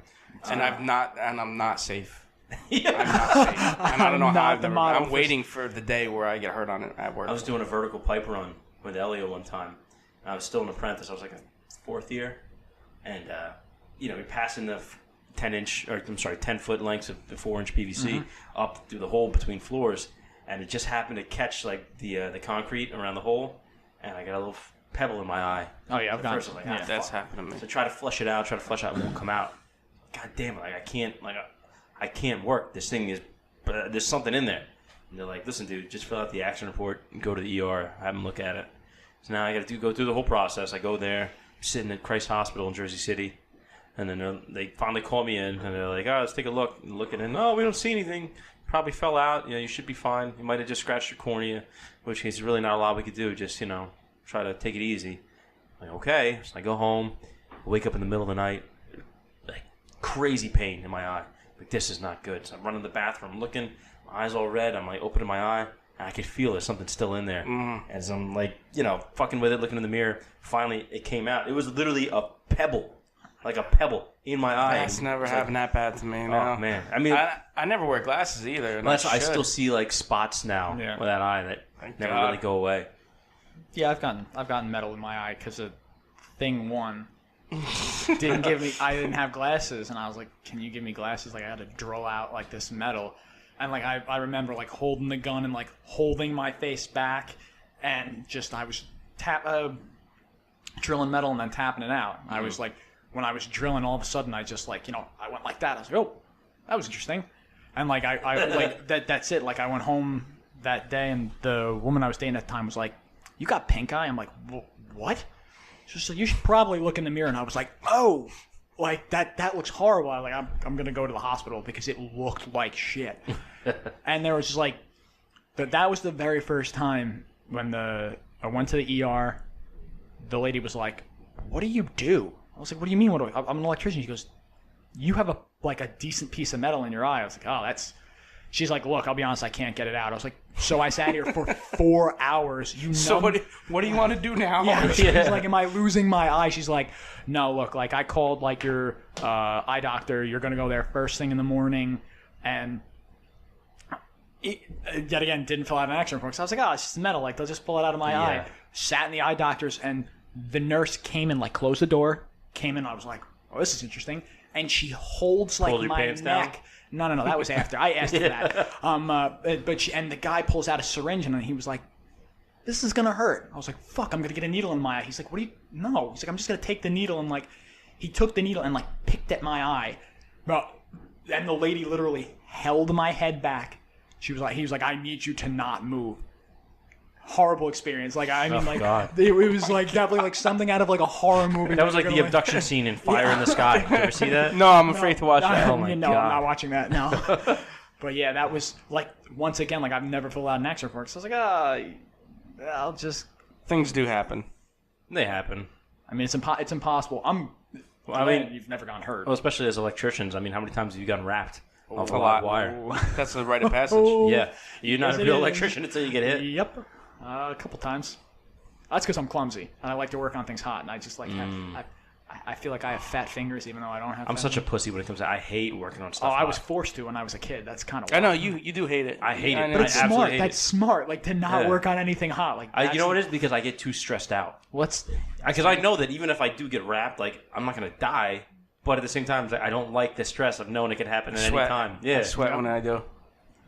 And I'm not safe. I'm not safe. And I don't know how I've never, I'm waiting for the day where I get hurt on it at work. I was doing a vertical pipe run with Elio one time. I was still an apprentice. I was like a 4th year, and we're passing the 10-foot lengths of the 4-inch PVC up through the hole between floors, and it just happened to catch like the concrete around the hole, and I got a little pebble in my eye. Oh yeah, At first I was like, That's fuck. happened to me. So try to flush it out, it won't come out. God damn it! Like I can't work. This thing is, there's something in there. And they're like, listen, dude, just fill out the accident report and go to the ER, have them look at it. So now I got to go through the whole process. I go there, I'm sitting at Christ Hospital in Jersey City, and then they finally call me in, and they're like, oh, let's take a look. And look at it. No, we don't see anything. Probably fell out. You should be fine. You might have just scratched your cornea, in which case, really not a lot we could do. Just, try to take it easy. I'm like, okay. So I go home, wake up in the middle of the night, like crazy pain in my eye. Like, this is not good. So I'm running to the bathroom, looking, my eyes all red. I'm like opening my eye, and I could feel there's something still in there. As I'm like, fucking with it, looking in the mirror. Finally, it came out. It was literally a pebble, like a pebble in my eye. That's never happened that bad to me. No. Oh man, I mean, I never wear glasses either. And I should. still see like spots now with that eye that Thank never God. really go away. Yeah, I've gotten metal in my eye because of thing one. Didn't give me. I didn't have glasses, and I was like, "Can you give me glasses?" Like I had to drill out like this metal, and like I remember like holding the gun and like holding my face back, and just I was drilling metal and then tapping it out. I was like, when I was drilling, all of a sudden I just like I went like that. I was like, "Oh, that was interesting," and like I like that's it. Like I went home that day, and the woman I was dating at the time was like, "You got pink eye?" I'm like, "What?" She's like, "You should probably look in the mirror." And I was like, "Oh, like that looks horrible." I'm like, I'm gonna go to the hospital because it looked like shit. And there was just like, that was the very first time when I went to the ER. The lady was like, "What do you do?" I was like, "What do you mean? I'm an electrician." She goes, "You have a decent piece of metal in your eye." I was like, "Oh, that's." She's like, "Look, I'll be honest, I can't get it out." I was like, so I sat here for 4 hours. So what do you want to do now? Yeah, she's like, "Am I losing my eye?" She's like, "No, look, like I called like your eye doctor. You're gonna go there first thing in the morning," and yet again didn't fill out an accident report. So I was like, "Oh, it's just metal. Like they'll just pull it out of my eye." Sat in the eye doctor's, and the nurse came in, like closed the door, came in. I was like, "Oh, this is interesting," and she holds like my neck. Down? No, that was after. I asked for that. And the guy pulls out a syringe, and he was like, "This is gonna hurt." I was like, "Fuck, I'm gonna get a needle in my eye." He's like, "What do you?" No. He's like, "I'm just gonna take the needle," and like, he took the needle and like picked at my eye. And the lady literally held my head back. He was like, "I need you to not move." Horrible experience. Like I mean, it was like definitely like something out of like a horror movie. That was like the abduction scene in Fire in the Sky. Did you ever see that? No, I'm afraid to watch that. Oh my No, God. I'm not watching that. No. But yeah, that was like once again, like I've never filled out an accident report. So I was like, I'll just. Things do happen. They happen. I mean, it's impossible. I mean, you've never gotten hurt. Well, especially as electricians. I mean, how many times have you gotten wrapped off a A live lot. wire? That's the rite of passage. Yeah, you're not Yes, a it real is. electrician until you get hit. Yep. A couple times. That's because I'm clumsy and I like to work on things hot, and I just like I feel like I have fat fingers even though I don't have. I'm fat such a fingers. pussy when it comes to. I hate working on stuff. I was hot. forced to when I was a kid. That's kind of. I know you do hate it. I hate it, know. But it's I absolutely smart. hate That's it. smart. Like to not Yeah. work on anything hot. Like You know what it is? Because I get too stressed out. What's Because I know that even if I do get wrapped, like I'm not gonna die. But at the same time, I don't like the stress of knowing it could happen at any Sweat. time. I Yeah, sweat when I do.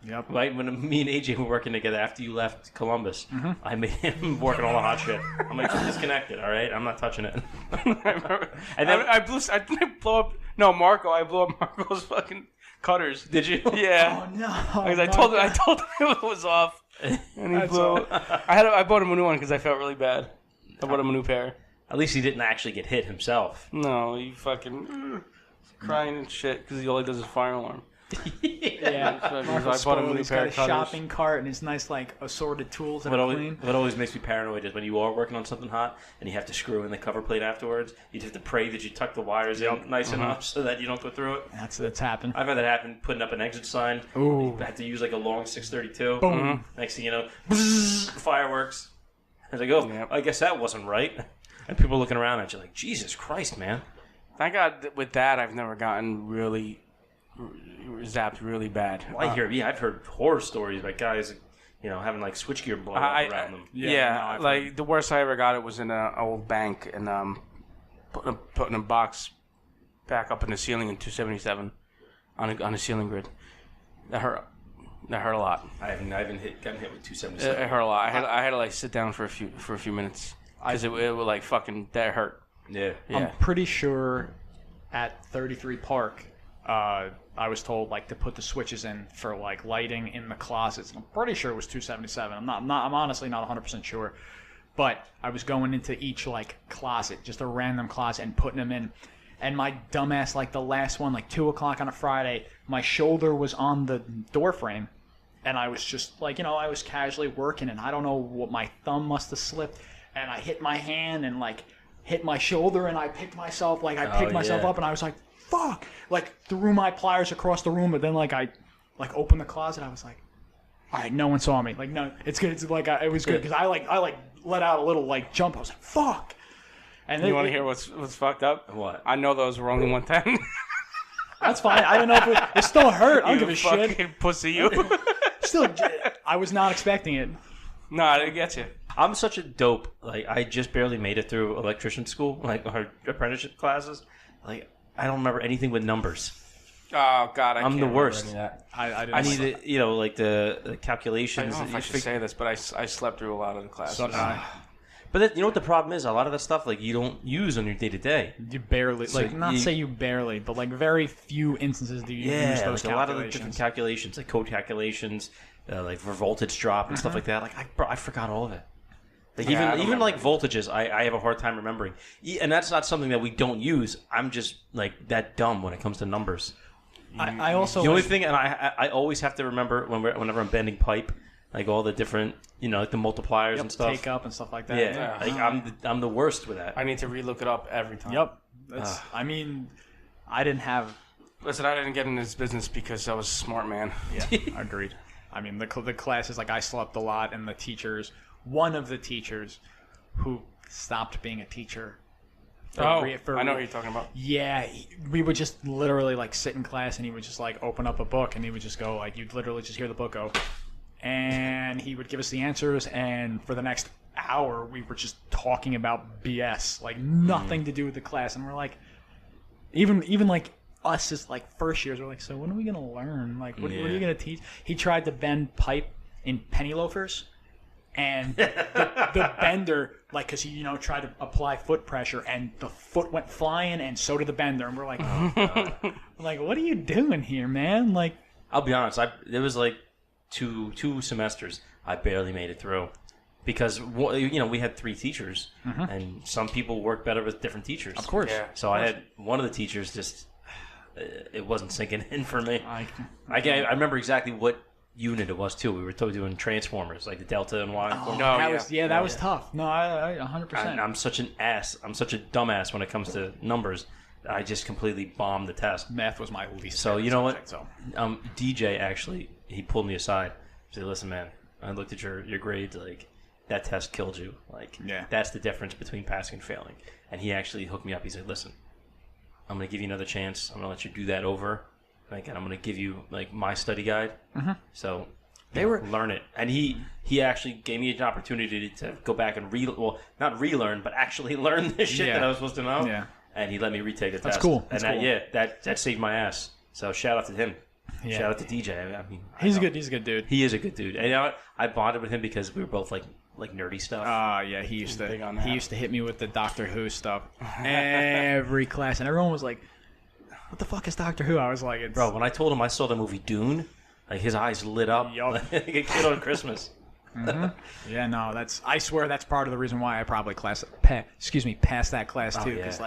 Yep. Right when me and AJ were working together after you left Columbus, I made him work on all the hot shit. I'm like, disconnected, all right? I'm not touching it. And then I didn't blow up. No, Marco. I blew up Marco's fucking cutters. Did you? Yeah. Oh no! Because I told him it was off. And he blew. I bought him a new one because I felt really bad. I bought him a new pair. At least he didn't actually get hit himself. No, he fucking crying and shit because all he does is fire alarm. Yeah, I bought him a new he's pair got of a cutters. shopping cart and his nice like assorted tools and clean. What always makes me paranoid is when you are working on something hot and you have to screw in the cover plate afterwards. You have to pray that you tuck the wires in nice enough so that you don't go through it. That's happened. I've had that happen putting up an exit sign. Ooh. I had to use like a long 632. Boom. Next thing you know, bzzz, fireworks. I was like, oh, Yep. I guess that wasn't right. And people looking around at you like, Jesus Christ, man. Thank God with that I've never gotten really zapped really bad. Well, I've heard horror stories about guys, having like switchgear blown up around them. Yeah, like the worst I ever got it was in an old bank and putting a box back up in the ceiling in 277 on a ceiling grid. That hurt. That hurt a lot. I haven't gotten hit with 277. It hurt a lot. I had to like sit down for a few minutes because it would like fucking that hurt. Yeah. I'm pretty sure at 33 Park, I was told like to put the switches in for like lighting in the closets. I'm pretty sure it was 277. I'm honestly not 100% sure, but I was going into each like closet, just a random closet, and putting them in. And my dumbass, like the last one, like 2:00 on a Friday, my shoulder was on the door frame, and I was just like, I was casually working, and I don't know what, my thumb must have slipped, and I hit my hand and like hit my shoulder, and I picked myself up, and I was like, fuck, like threw my pliers across the room, but then like I like opened the closet, I was like, all right, no one saw me, like no, it's good, it's like it was good because I let out a little like jump, I was like, fuck. And you want to hear what's fucked up? What? I know those were only 110. That's fine. I don't know if it still hurt. I don't give a shit. Fucking pussy, you. Still, I was not expecting it. No, I didn't get you. I'm such a dope. Like, I just barely made it through electrician school, like our apprenticeship classes. Like, I don't remember anything with numbers. Oh God, I'm the worst. I need it, like the calculations. I don't know if I should say this, but I slept through a lot of the classes. So did I. But you know what the problem is? A lot of that stuff, like, you don't use on your day to day. You barely, say you barely, but like very few instances do you use those calculations. A lot of the different calculations, like code calculations, like for voltage drop and stuff like that. Like, I forgot all of it. Like even like voltages, I have a hard time remembering, and that's not something that we don't use. I'm just like that dumb when it comes to numbers. I also the only thing, and I always have to remember whenever I'm bending pipe. Like all the different, like the multipliers and stuff. Take up and stuff like that. Yeah. Like I'm the worst with that. I need to relook it up every time. Yep. I mean, I didn't have. Listen, I didn't get in this business because I was a smart man. Yeah, agreed. I mean, the classes, like I slept a lot, and the teachers. One of the teachers who stopped being a teacher. I know what you're talking about. Yeah, we would just literally like sit in class, and he would just like open up a book, and he would just go like, you'd literally just hear the book go. And he would give us the answers, and for the next hour, we were just talking about BS, like nothing to do with the class. And we're like, even like us as like first years, we're like, so when are we gonna learn? Like, what are you gonna teach? He tried to bend pipe in penny loafers, and the bender, like, because he tried to apply foot pressure, and the foot went flying, and so did the bender. And we're like, oh, God. We're like, what are you doing here, man? Like, I'll be honest, there was like. Two semesters, I barely made it through because we had 3 teachers, and some people work better with different teachers. Of course. Yeah, so I had one of the teachers just it wasn't sinking in for me. I remember exactly what unit it was too. We were doing transformers like the delta and Y. That was tough. No, I 100%. I'm such an ass. I'm such a dumbass when it comes to numbers. I just completely bombed the test. Math was my least. So you know subject, what? DJ actually. He pulled me aside. He said, listen, man, I looked at your grades. Like, that test killed you. Like, that's the difference between passing and failing. And he actually hooked me up. He said, listen, I'm going to give you another chance. I'm going to let you do that over. Like, and I'm going to give you, like, my study guide. So, learn it. And he actually gave me an opportunity to go back and not relearn, but actually learn this shit that I was supposed to know. Yeah. And he let me retake the test. That's cool. That saved my ass. So, shout out to him. Yeah. Shout out to DJ. I mean, he's a good dude. He is a good dude. And you know what? I bonded with him because we were both like nerdy stuff. He used to hit me with the Doctor Who stuff every class, and everyone was like, "What the fuck is Doctor Who?" I was like, Bro, when I told him I saw the movie Dune, like his eyes lit up like a kid on Christmas. Yeah, no, I swear that's part of the reason why I probably passed that class too. Because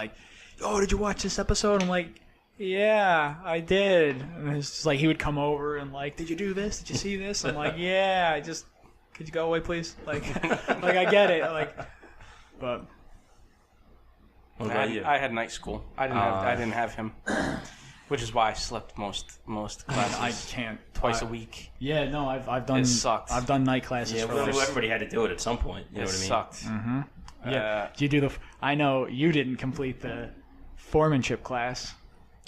did you watch this episode? I'm like, yeah, I did. And it's just like he would come over and like, did you do this? Did you see this? I'm like, yeah, could you go away, please? Like, I get it. Like, but What about you? I had night school. I didn't have him, which is why I slept most classes. I can't twice a week. Yeah, no, I've done. It sucked. I've done night classes. Yeah, everybody had to do it at some point. You know what I mean? Sucked. Mm-hmm. Yeah. Did you do I know you didn't complete the foremanship class.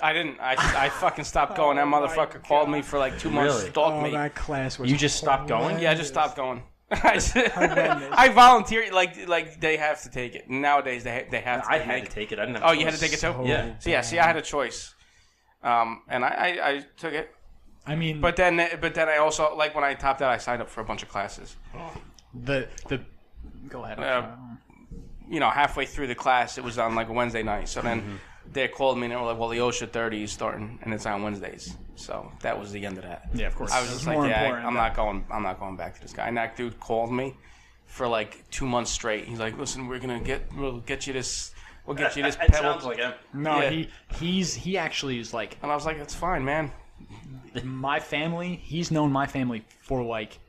I didn't. I fucking stopped going. That motherfucker called me for like 2 months. Really? Stalked me. That class was. You just stopped going? Yeah, I just stopped going. I volunteered. Like they have to take it nowadays. They have to. I had to take it. I didn't have. Oh, you had to take it too. Yeah. So yeah. See, I had a choice, and I took it. I mean, but then I also like when I topped out, I signed up for a bunch of classes. The go ahead. Halfway through the class, it was on like a Wednesday night. So then they called me and they were like, "Well, the OSHA 30 is starting, and it's on Wednesdays." So that was the end of that. Yeah, of course. I was just like, I'm not going back to this guy. And that dude called me for like 2 months straight. He's like, "Listen, we'll get you this. We'll get you this It pedal." sounds like him. No, Yeah. he actually is like. And I was like, "It's fine, man." My family, he's known my family for like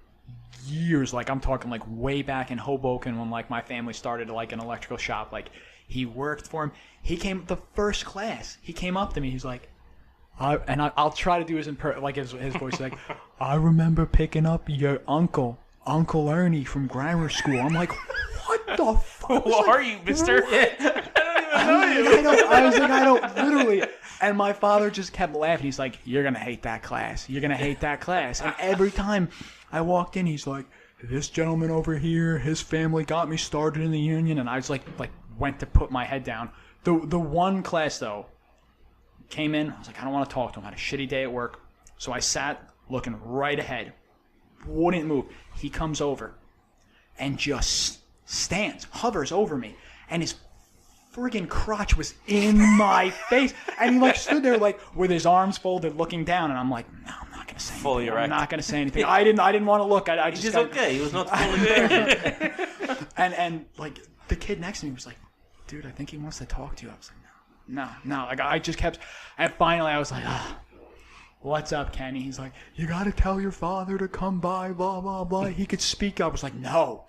years. Like I'm talking like way back in Hoboken when like my family started like an electrical shop. Like he worked for him. He came the first class. He came up to me. He's like, I'll try to do his his voice. Like, I remember picking up your Uncle Ernie from grammar school. I'm like, what the fuck? Who are you, mister? I was like, I don't literally. And my father just kept laughing. He's like, you're going to hate that class. You're going to hate that class. And every time I walked in, he's like, this gentleman over here, his family got me started in the union. And I was like went to put my head down. The one class, though, came in. I was like, I don't want to talk to him. I had a shitty day at work. So I sat looking right ahead. Wouldn't move. He comes over and just hovers over me. And his friggin' crotch was in my face. And he like stood there like with his arms folded looking down. And I'm like, no, I'm not going to say anything. Fully erect. I'm not going to say anything. I didn't want to look. I just okay. He was not fully there. and like the kid next to me was like, dude, I think he wants to talk to you. I was like, no. Like I just kept, and finally I was like, what's up, Kenny? He's like, you got to tell your father to come by, blah, blah, blah. He could speak. I was like, no.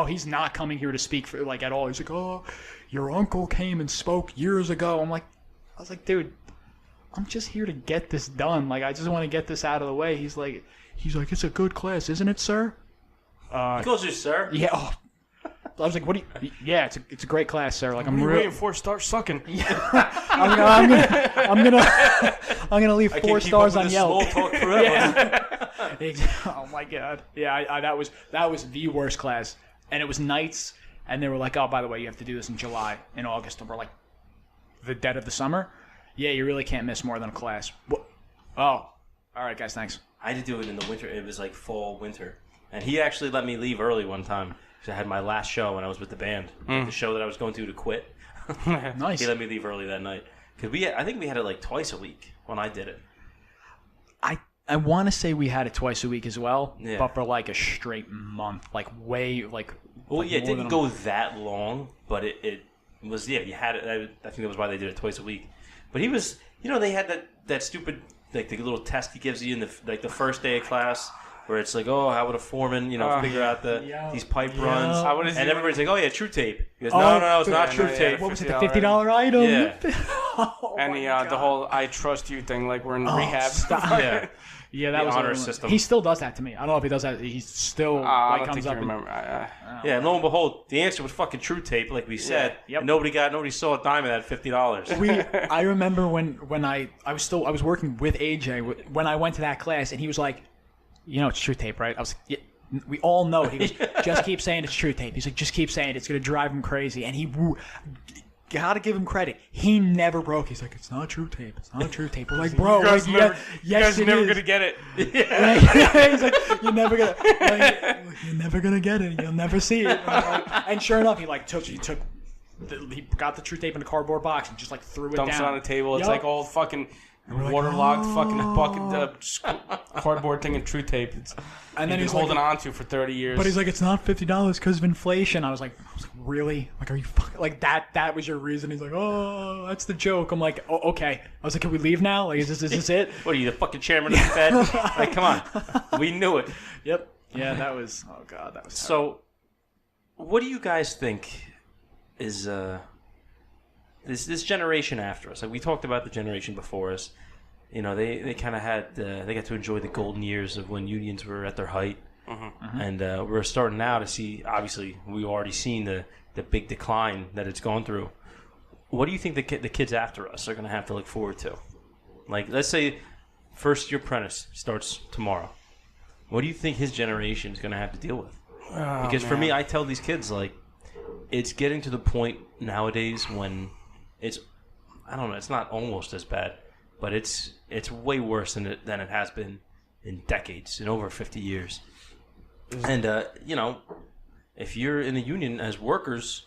He's not coming here to speak for like at all. He's like, oh, your uncle came and spoke years ago. I was like, dude, I'm just here to get this done. Like, I just want to get this out of the way. He's like, it's a good class, isn't it, sir? He calls you sir? Yeah. Oh. I was like, what do you... Yeah, it's a great class, sir. Like, I'm waiting for start sucking. I'm gonna leave 4 stars on Yelp. Small talk forever. Yeah. Oh my god. Yeah, that was the worst class, and it was nights, and they were like, oh, by the way, you have to do this in July, in August, and we're like, the dead of the summer. Yeah, you really can't miss more than a class. What? Oh, all right, guys, thanks. I had to do it in the winter. It was like fall, winter, and he actually let me leave early one time. I had my last show when I was with the band, the show that I was going to quit. Nice. He let me leave early that night because I think we had it like twice a week when I did it. I want to say we had it twice a week as well, Yeah. but for like a straight month, like way like. Well, like yeah, it more didn't than go that long, but it was. Yeah, you had it. I think that was why they did it twice a week. But he was, they had that stupid like the little test he gives you in the first day of class. Where it's like, oh, how would a foreman, figure out these pipe runs? And everybody's like, oh, yeah, true tape. He goes, no, it's not true tape. What was it, the $50 item? Yeah. And the whole I trust you thing, like we're in rehab. Yeah. Yeah, that The was honor system. He still does that to me. I don't know if he does that. He still I don't comes think up you remember. Yeah, and lo and behold, the answer was fucking true tape, like we said. Yep. And nobody saw a dime of that $50. I remember when I was working with AJ when I went to that class, and he was like, it's true tape, right? I was like, yeah, we all know. He goes, just keep saying it's true tape. He's like, just keep saying it. It's going to drive him crazy. And he gotta give him credit. He never broke. He's like, it's not true tape. It's not true tape. We're like, bro, you guys yes, are never gonna get it. He's like, you're never gonna get it. You'll never see it. And sure enough, he got the true tape in a cardboard box and just like threw it Dumps down. it on the table. It's like old fucking waterlogged fucking bucket, cardboard thing and true tape. And then he's holding on to for 30 years. But he's like, it's not $50 because of inflation. I was like, really? Like, are you fucking like that? That was your reason? He's like, oh, that's the joke. I'm like, oh, okay. I was like, can we leave now? Like, is this it? What are you, the fucking chairman of the Fed? Like, come on, we knew it. Yep. Yeah, that was. Oh god, that was. So, what do you guys think is this generation after us? Like we talked about the generation before us. You know, they kind of had they got to enjoy the golden years of when unions were at their height, and we're starting now to see. Obviously, we've already seen the big decline that it's gone through. What do you think the kids after us are going to have to look forward to? Like, let's say first year apprentice starts tomorrow. What do you think his generation is going to have to deal with? Because for me, I tell these kids, like, it's getting to the point nowadays when it's, I don't know, it's not almost as bad, but it's way worse than it has been in decades, in over 50 years. And, you know, if you're in the union as workers,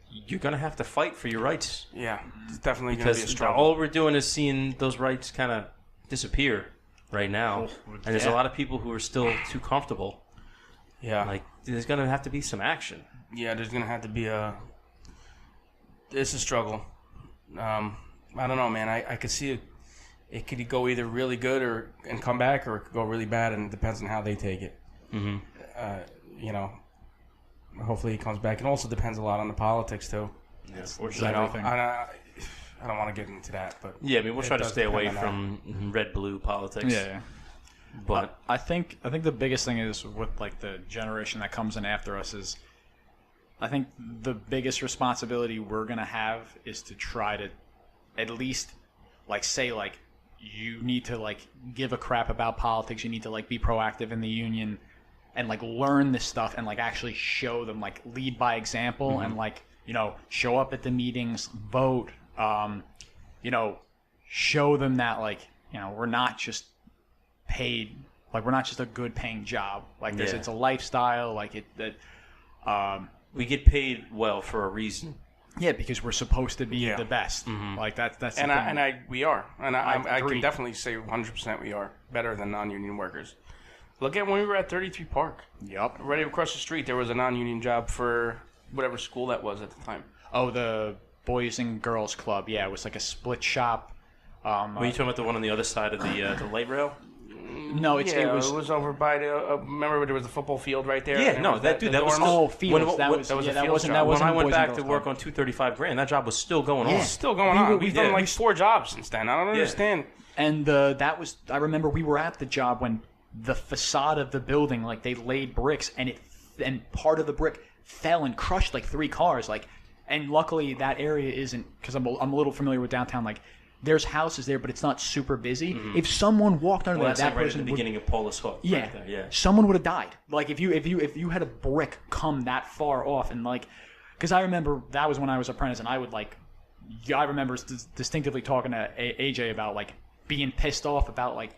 you're going to have to fight for your rights. Yeah, it's definitely going to be a struggle. All we're doing is seeing those rights kind of disappear right now. And there's a lot of people who are still too comfortable. Yeah. Like, there's going to have to be some action. Yeah, there's going to have to be it's a struggle. I don't know, man. I could see it could go either really good and come back, or it could go really bad, and it depends on how they take it. Mm-hmm. You know, hopefully he comes back. It also depends a lot on the politics, too. Yeah, for sure. I don't want to get into that, but yeah, I mean, we'll try to stay away from red-blue politics. Yeah. But I think the biggest thing is with like the generation that comes in after us is, I think the biggest responsibility we're gonna have is to try to at least like say like you need to like give a crap about politics. You need to like be proactive in the union and like learn this stuff and like actually show them, like lead by example, and like, you know, show up at the meetings, vote, you know, show them that like, you know, we're not just paid, like we're not just a good paying job, like this, it's a lifestyle, like we get paid well for a reason. Yeah, because we're supposed to be the best. Like that's and the thing. we are, and I agree. can definitely say 100% we are better than non-union workers. Look at when we were at 33 Park. Yep. Right across the street, there was a non-union job for whatever school that was at the time. Oh, the Boys and Girls Club. Yeah, it was like a split shop. Were you talking about the one on the other side of the light rail? No, it was over by the. Remember, there was a football field right there. Yeah, no, that was Fields. That wasn't. When I went back to work on 235 Grand, that job was still going on. It's still going on. We've done like 4 jobs since then. I don't understand. And that was. I remember we were at the job when the facade of the building, like they laid bricks, and part of the brick fell and crushed like 3 cars. Like, and luckily that area isn't, because I'm a little familiar with downtown. Like, there's houses there, but it's not super busy. If someone walked under that's that like right person at the beginning of Paulus Hook. Yeah, right there, someone would have died. Like if you had a brick come that far off, and like, because I remember that was when I was apprentice, and I would like, I remember distinctively talking to AJ about like being pissed off about like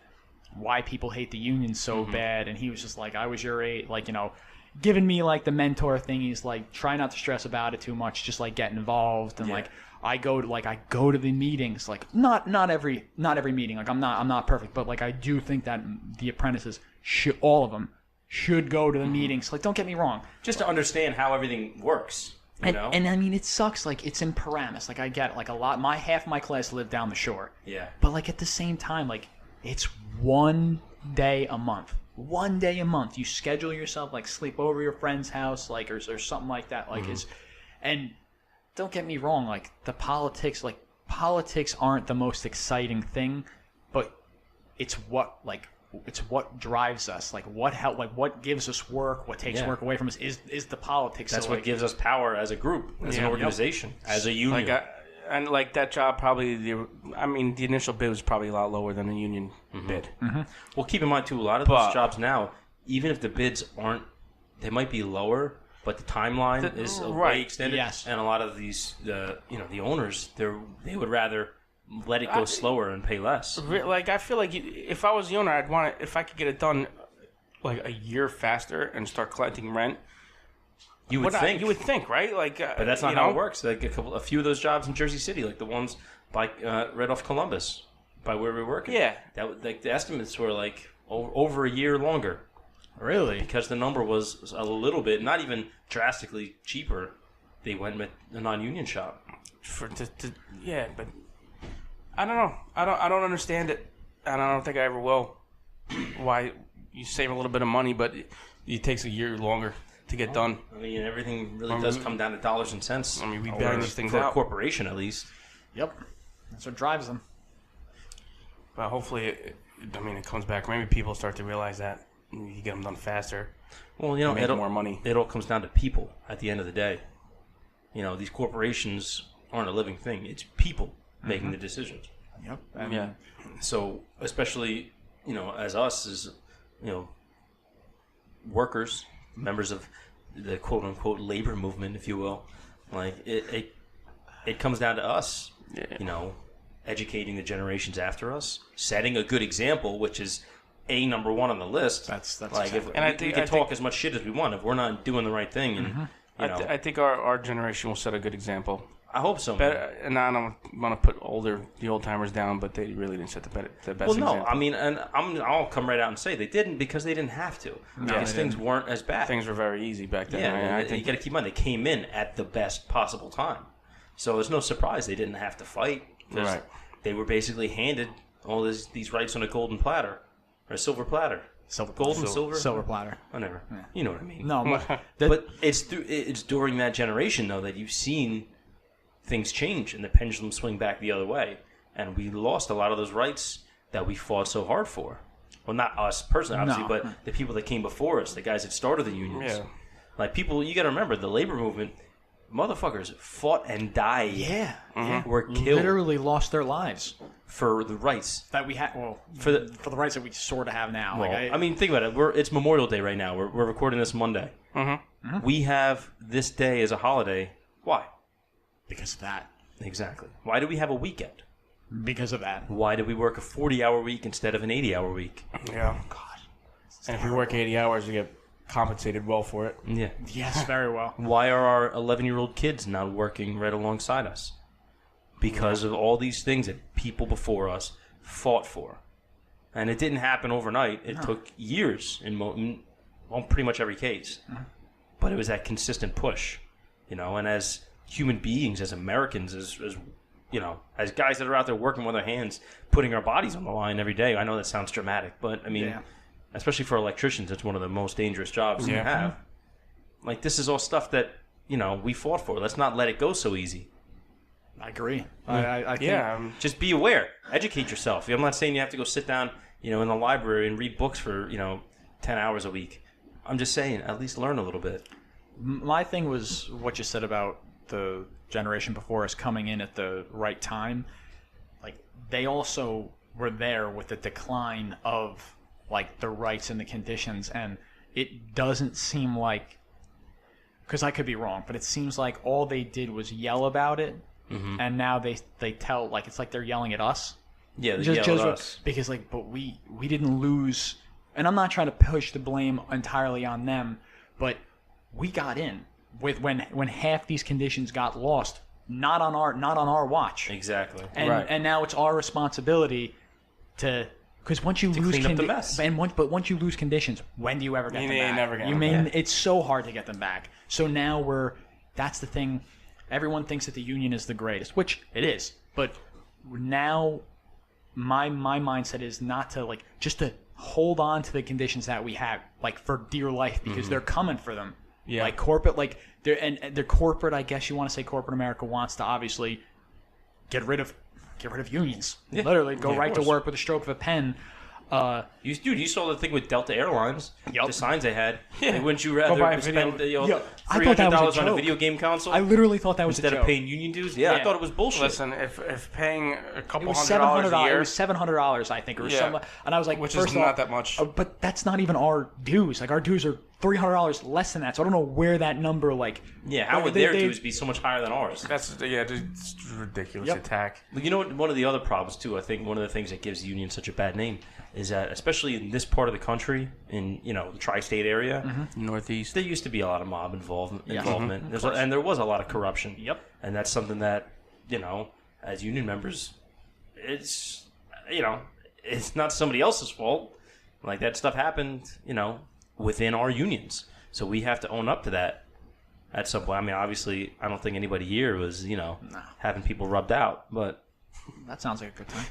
why people hate the union so bad, and he was just like, I was your age, like, you know, giving me like the mentor thing. He's like, try not to stress about it too much, just like get involved, and like. I go to the meetings, like not every meeting. Like I'm not perfect, but like I do think that the apprentices all of them should go to the meetings. Like, don't get me wrong, just to understand how everything works. You know? And I mean, it sucks. Like, it's in Paramus. Like, I get it. Like half my class live down the shore. Yeah. But like at the same time, like it's 1 day a month. 1 day a month. You schedule yourself, like sleep over your friend's house, like or something like that. Like and. Don't get me wrong, like the politics aren't the most exciting thing, but it's what drives us. Like what gives us work, what takes work away from us is the politics. That's so, what gives us power as a group, as an organization, as a union. And like that job, probably the initial bid was probably a lot lower than the union bid. Well, keep in mind too, a lot of those jobs now, even if the bids aren't, they might be lower. But the timeline is way extended, and a lot of these, the owners, they would rather let it go slower and pay less. Like I feel like if I was the owner, I'd want it if I could get it done like a year faster and start collecting rent. You would think, right? Like, but that's not how it works. Like a few of those jobs in Jersey City, like the ones by right off Columbus, by where we're working. Yeah. That like the estimates were like over a year longer Really? because the number was a little bit, not even drastically cheaper. They went with a non-union shop. Yeah, but I don't know. I don't understand it, and I don't think I ever will. Why you save a little bit of money, but it takes a year longer to get done. I mean, everything really does come down to dollars and cents. I mean, we bang these things for out. a corporation, at least. Yep. That's what drives them. But hopefully, it comes back. Maybe people start to realize that you get them done faster. Well, make more money. It all comes down to people at the end of the day. These corporations aren't a living thing. It's people making the decisions. Yep. Yeah. So, especially, as us, as, workers, members of the quote-unquote labor movement, if you will, like, it comes down to us, educating the generations after us, setting a good example, which is number one on the list. That's like, exactly. we can talk as much shit as we want. If we're not doing the right thing, and I think our generation will set a good example. I hope so. Better, and I don't want to put the old timers down, but they really didn't set the best example. Well, no, I mean, and I'll come right out and say they didn't because they didn't have to. Because things weren't as bad. Things were very easy back then. Yeah, I think you got to keep in mind they came in at the best possible time, so it's no surprise they didn't have to fight. Right. They were basically handed all these rights on a golden platter or a silver platter. Silver platter. Whatever. Yeah. You know what I mean. No, but it's during that generation though that you've seen things change and the pendulum swing back the other way, and we lost a lot of those rights that we fought so hard for. Well, not us personally, obviously, but the people that came before us, the guys that started the unions. Yeah. Like people, you got to remember the labor movement. Motherfuckers fought and died. Yeah. Were killed. Literally lost their lives for the rights that we had. Well, for the rights that we sort of have now. Well, I mean, think about it. It's Memorial Day right now. We're recording this Monday. We have this day as a holiday. Why? Because of that. Exactly. Why do we have a weekend? Because of that. Why do we work a 40-hour week instead of an 80-hour week? Yeah. God. And if we work 80 hours, we get compensated well for it. Yeah. Yes, very well. Why are our 11-year-old kids not working right alongside us? Because of all these things that people before us fought for. And it didn't happen overnight. It took years in pretty much every case. But it was that consistent push, and as human beings, as Americans, as guys that are out there working with our hands, putting our bodies on the line every day. I know that sounds dramatic, but I mean, especially for electricians, it's one of the most dangerous jobs you have. Like, this is all stuff that, we fought for. Let's not let it go so easy. I agree. I think just be aware. Educate yourself. I'm not saying you have to go sit down, in the library and read books for, 10 hours a week. I'm just saying, at least learn a little bit. My thing was what you said about the generation before us coming in at the right time. Like, they also were there with the decline of, like, the rights and the conditions, and it doesn't seem like, because I could be wrong, but it seems like all they did was yell about it, and now they tell, like, it's like they're yelling at us. Yeah, they yell at us. Because, like, but we didn't lose, and I'm not trying to push the blame entirely on them, but we got in with when half these conditions got lost, not on our watch. Exactly. And now it's our responsibility to, because once you lose clean up the mess. But once you lose conditions, when do you ever get them back? Never get them back. It's so hard to get them back. So now that's the thing. Everyone thinks that the union is the greatest, which it is. But now my mindset is not to, like, just to hold on to the conditions that we have, like, for dear life, because they're coming for them. Yeah. Like corporate, like they're corporate. I guess you want to say corporate America wants to obviously get rid of unions. Yeah. Literally, go right to work with a stroke of a pen. You saw the thing with Delta Airlines. Yep. The signs they had. Yeah. Wouldn't you rather spend $300 on a video game console? I literally thought that was instead of paying union dues. Yeah, I thought it was bullshit. Listen, if paying a couple $700 a year, it was $700, I think, or something. And I was like, which is not that much. But that's not even our dues. Like, our dues are $300 less than that. So I don't know where that number, like. Yeah, how would their dues be so much higher than ours? That's it's ridiculous attack. You know what? One of the other problems too. I think one of the things that gives the union such a bad name is that, especially in this part of the country, in the tri-state area, Northeast, there used to be a lot of mob involvement. Mm-hmm. And there was a lot of corruption. Yep. And that's something that, as union members, it's it's not somebody else's fault. Like, that stuff happened, within our unions. So we have to own up to that at some point. I mean, obviously, I don't think anybody here was, having people rubbed out, but... That sounds like a good time.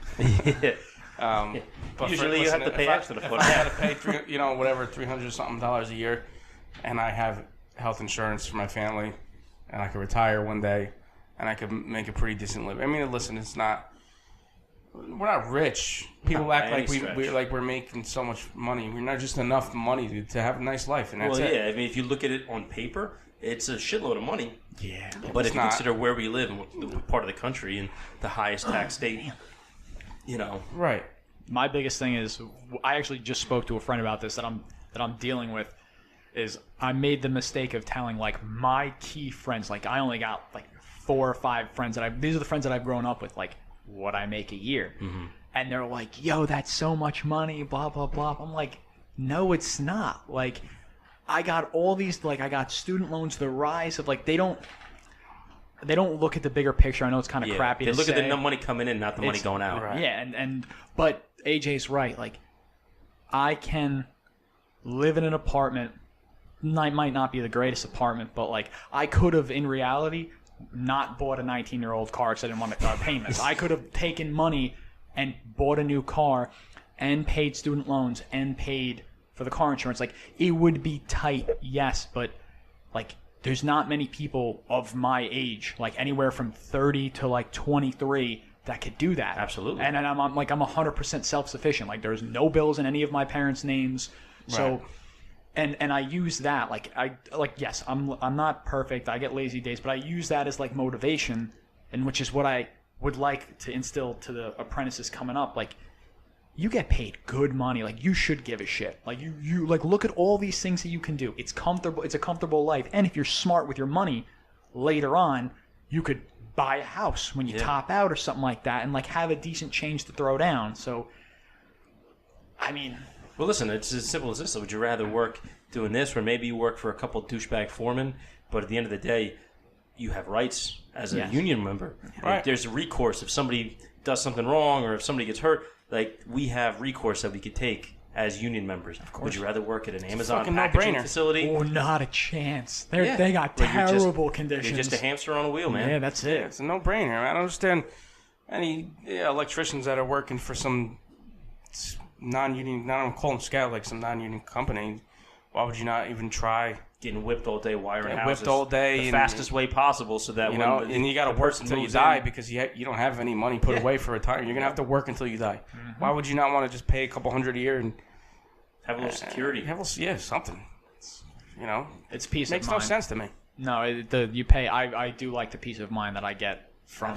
Yeah. But Usually you have to pay extra to if put I it had to pay $300-something a year, and I have health insurance for my family, and I could retire one day, and I could make a pretty decent living. I mean, listen, it's not. We're not rich. People act like we're making so much money. We're not just enough money to have a nice life, and that's it. I mean, if you look at it on paper, it's a shitload of money. Yeah. But if you consider where we live and what part of the country and the highest tax state, Right. My biggest thing is, I actually just spoke to a friend about this that I'm dealing with. Is I made the mistake of telling like my key friends, like I only got like 4 or 5 friends these are the friends that I've grown up with, like what I make a year. Mm-hmm. And they're like, yo, that's so much money, blah, blah, blah. I'm like, no, it's not. Like, I got all these, like I got student loans, the rise of like, they don't look at the bigger picture. I know it's kind of crappy to say. They look at the money coming in, not the money going out. Right. Yeah, but AJ's right. Like, I can live in an apartment. Might not be the greatest apartment, but like I could have, in reality, not bought a 19-year-old car because I didn't want to payments. I could have taken money and bought a new car and paid student loans and paid for the car insurance. Like, it would be tight, yes, but like there's not many people of my age, like anywhere from 30 to like 23, that could do that. Absolutely. And I'm 100% self-sufficient. Like, there's no bills in any of my parents' names, so. Right. And I use that, yes, I'm not perfect. I get lazy days, but I use that as like motivation, and which is what I would like to instill to the apprentices coming up. Like, you get paid good money. Like, you should give a shit. Like, you like, look at all these things that you can do. It's comfortable. It's a comfortable life. And if you're smart with your money, later on, you could buy a house when you top out or something like that, and like have a decent change to throw down. So, I mean. Well, listen, it's as simple as this. Would you rather work doing this, or maybe you work for a couple douchebag foremen, but at the end of the day, you have rights as a union member. Right. Like, there's a recourse if somebody does something wrong or if somebody gets hurt. Like, we have recourse that we could take as union members. Of course. Would you rather work at an Amazon packaging facility? Oh, not a chance. They got terrible conditions. You're just a hamster on a wheel, man. Yeah, that's it. It's a no-brainer. I don't understand any electricians that are working for some non-union, I don't call them scout, like some non-union company. Why would you not even try? Getting whipped all day, wiring houses. Whipped all day. The fastest way possible, so that and you got to work until you die because you don't have any money put away for retirement. You're going to have to work until you die. Mm-hmm. Why would you not want to just pay a couple $100 a year and have a little security? Something. It's peace of mind. Makes no sense to me. No, you pay. I do like the peace of mind that I get from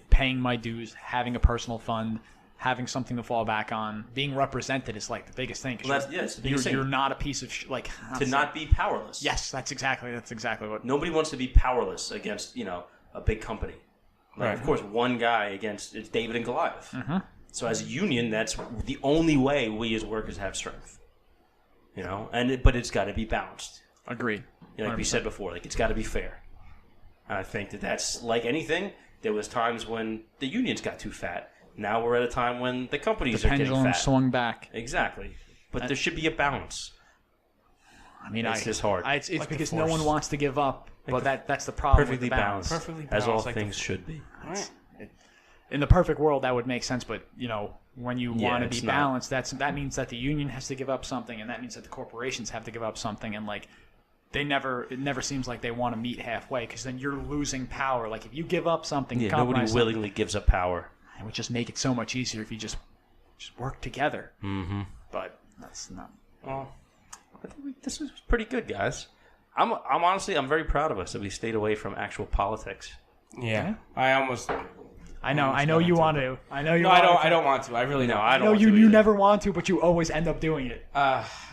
paying my dues, having a personal fund, having something to fall back on. Being represented is like the biggest thing. Well, it's the biggest thing. You're not a piece of not be powerless. Yes, that's exactly what. Nobody wants to be powerless against a big company. Like, right. Of course, one guy against it's David and Goliath. Mm-hmm. So as a union, that's the only way we as workers have strength. But it's got to be balanced. Agreed. Like we said before, like, it's got to be fair. And I think that's like anything. There was times when the unions got too fat. Now we're at a time when the companies are getting fat. The pendulum swung back. Exactly. But there should be a balance. I mean, it's just hard. It's like because no one wants to give up. But that's the problem. Perfectly with the balance. Perfectly balanced. As all things should be. Right. In the perfect world, that would make sense. But when you want to be balanced, that means that the union has to give up something, and that means that the corporations have to give up something, and like. It never seems like they want to meet halfway, because then you're losing power. Like, if you give up something, nobody willingly gives up power. It would just make it so much easier if you just work together. Mm-hmm. But that's not. Well, I think this was pretty good, guys. I'm honestly very proud of us that we stayed away from actual politics. Yeah. I know you want to. I know you. No, I don't want to. I really don't. I know you never want to, but you always end up doing it.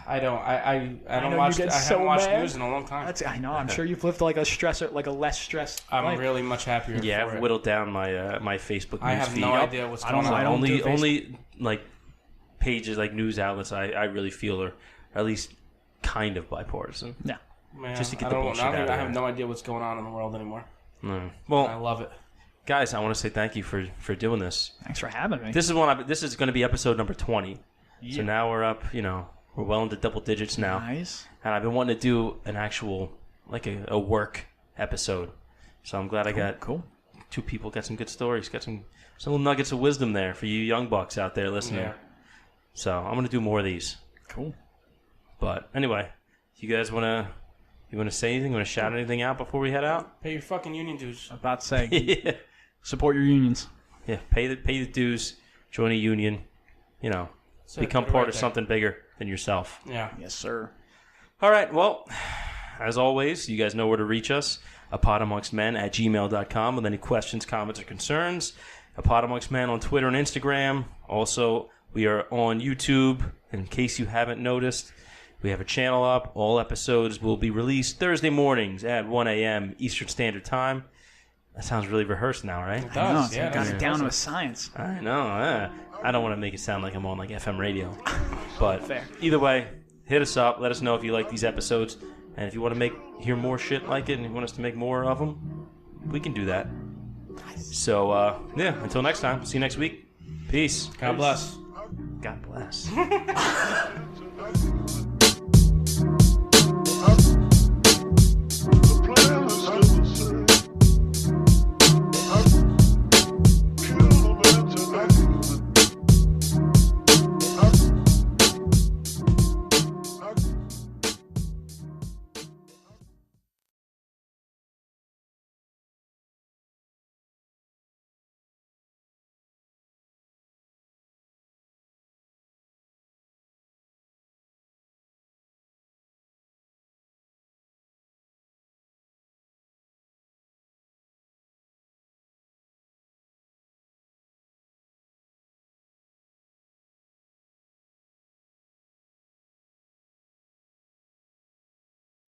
I don't. I don't watch. I haven't watched news in a long time. I know. I'm sure you've lived like a less stressed. I'm really much happier. Yeah, I've whittled down my my Facebook news feed. I have no idea what's going on. Only like pages, like news outlets I really feel are at least kind of bipartisan. Yeah. Man, just to get the bullshit out of it. I have no idea what's going on in the world anymore. No. Well, I love it. guys, I want to say thank you for doing this. Thanks for having me. This is going to be episode number 20. So now we're up, we're well into double digits now. Nice. And I've been wanting to do an actual, like a work episode. So I'm glad I got two people, got some good stories, got some little nuggets of wisdom there for you young bucks out there listening. Yeah. So I'm going to do more of these. Cool. But anyway, you guys want to say anything? Want to shout anything out before we head out? Pay your fucking union dues. I'm about to say, Yeah. support your unions. Yeah, pay the dues, join a union, So become get it part right of there. something bigger than yourself. Yeah. Yes, sir. All right, well, as always, you guys know where to reach us, apodamongstmen@gmail.com with any questions, comments, or concerns. APodAmongstMen on Twitter and Instagram. Also, we are on YouTube, in case you haven't noticed. We have a channel up. All episodes will be released Thursday mornings at 1 a.m. Eastern Standard Time. That sounds really rehearsed now, right? It does. You got it down to a science. I know. I don't want to make it sound like I'm on like FM radio. But Fair. either way, hit us up. Let us know if you like these episodes. And if you want to hear more shit like it and you want us to make more of them, we can do that. So, until next time. See you next week. Peace. God bless. God bless.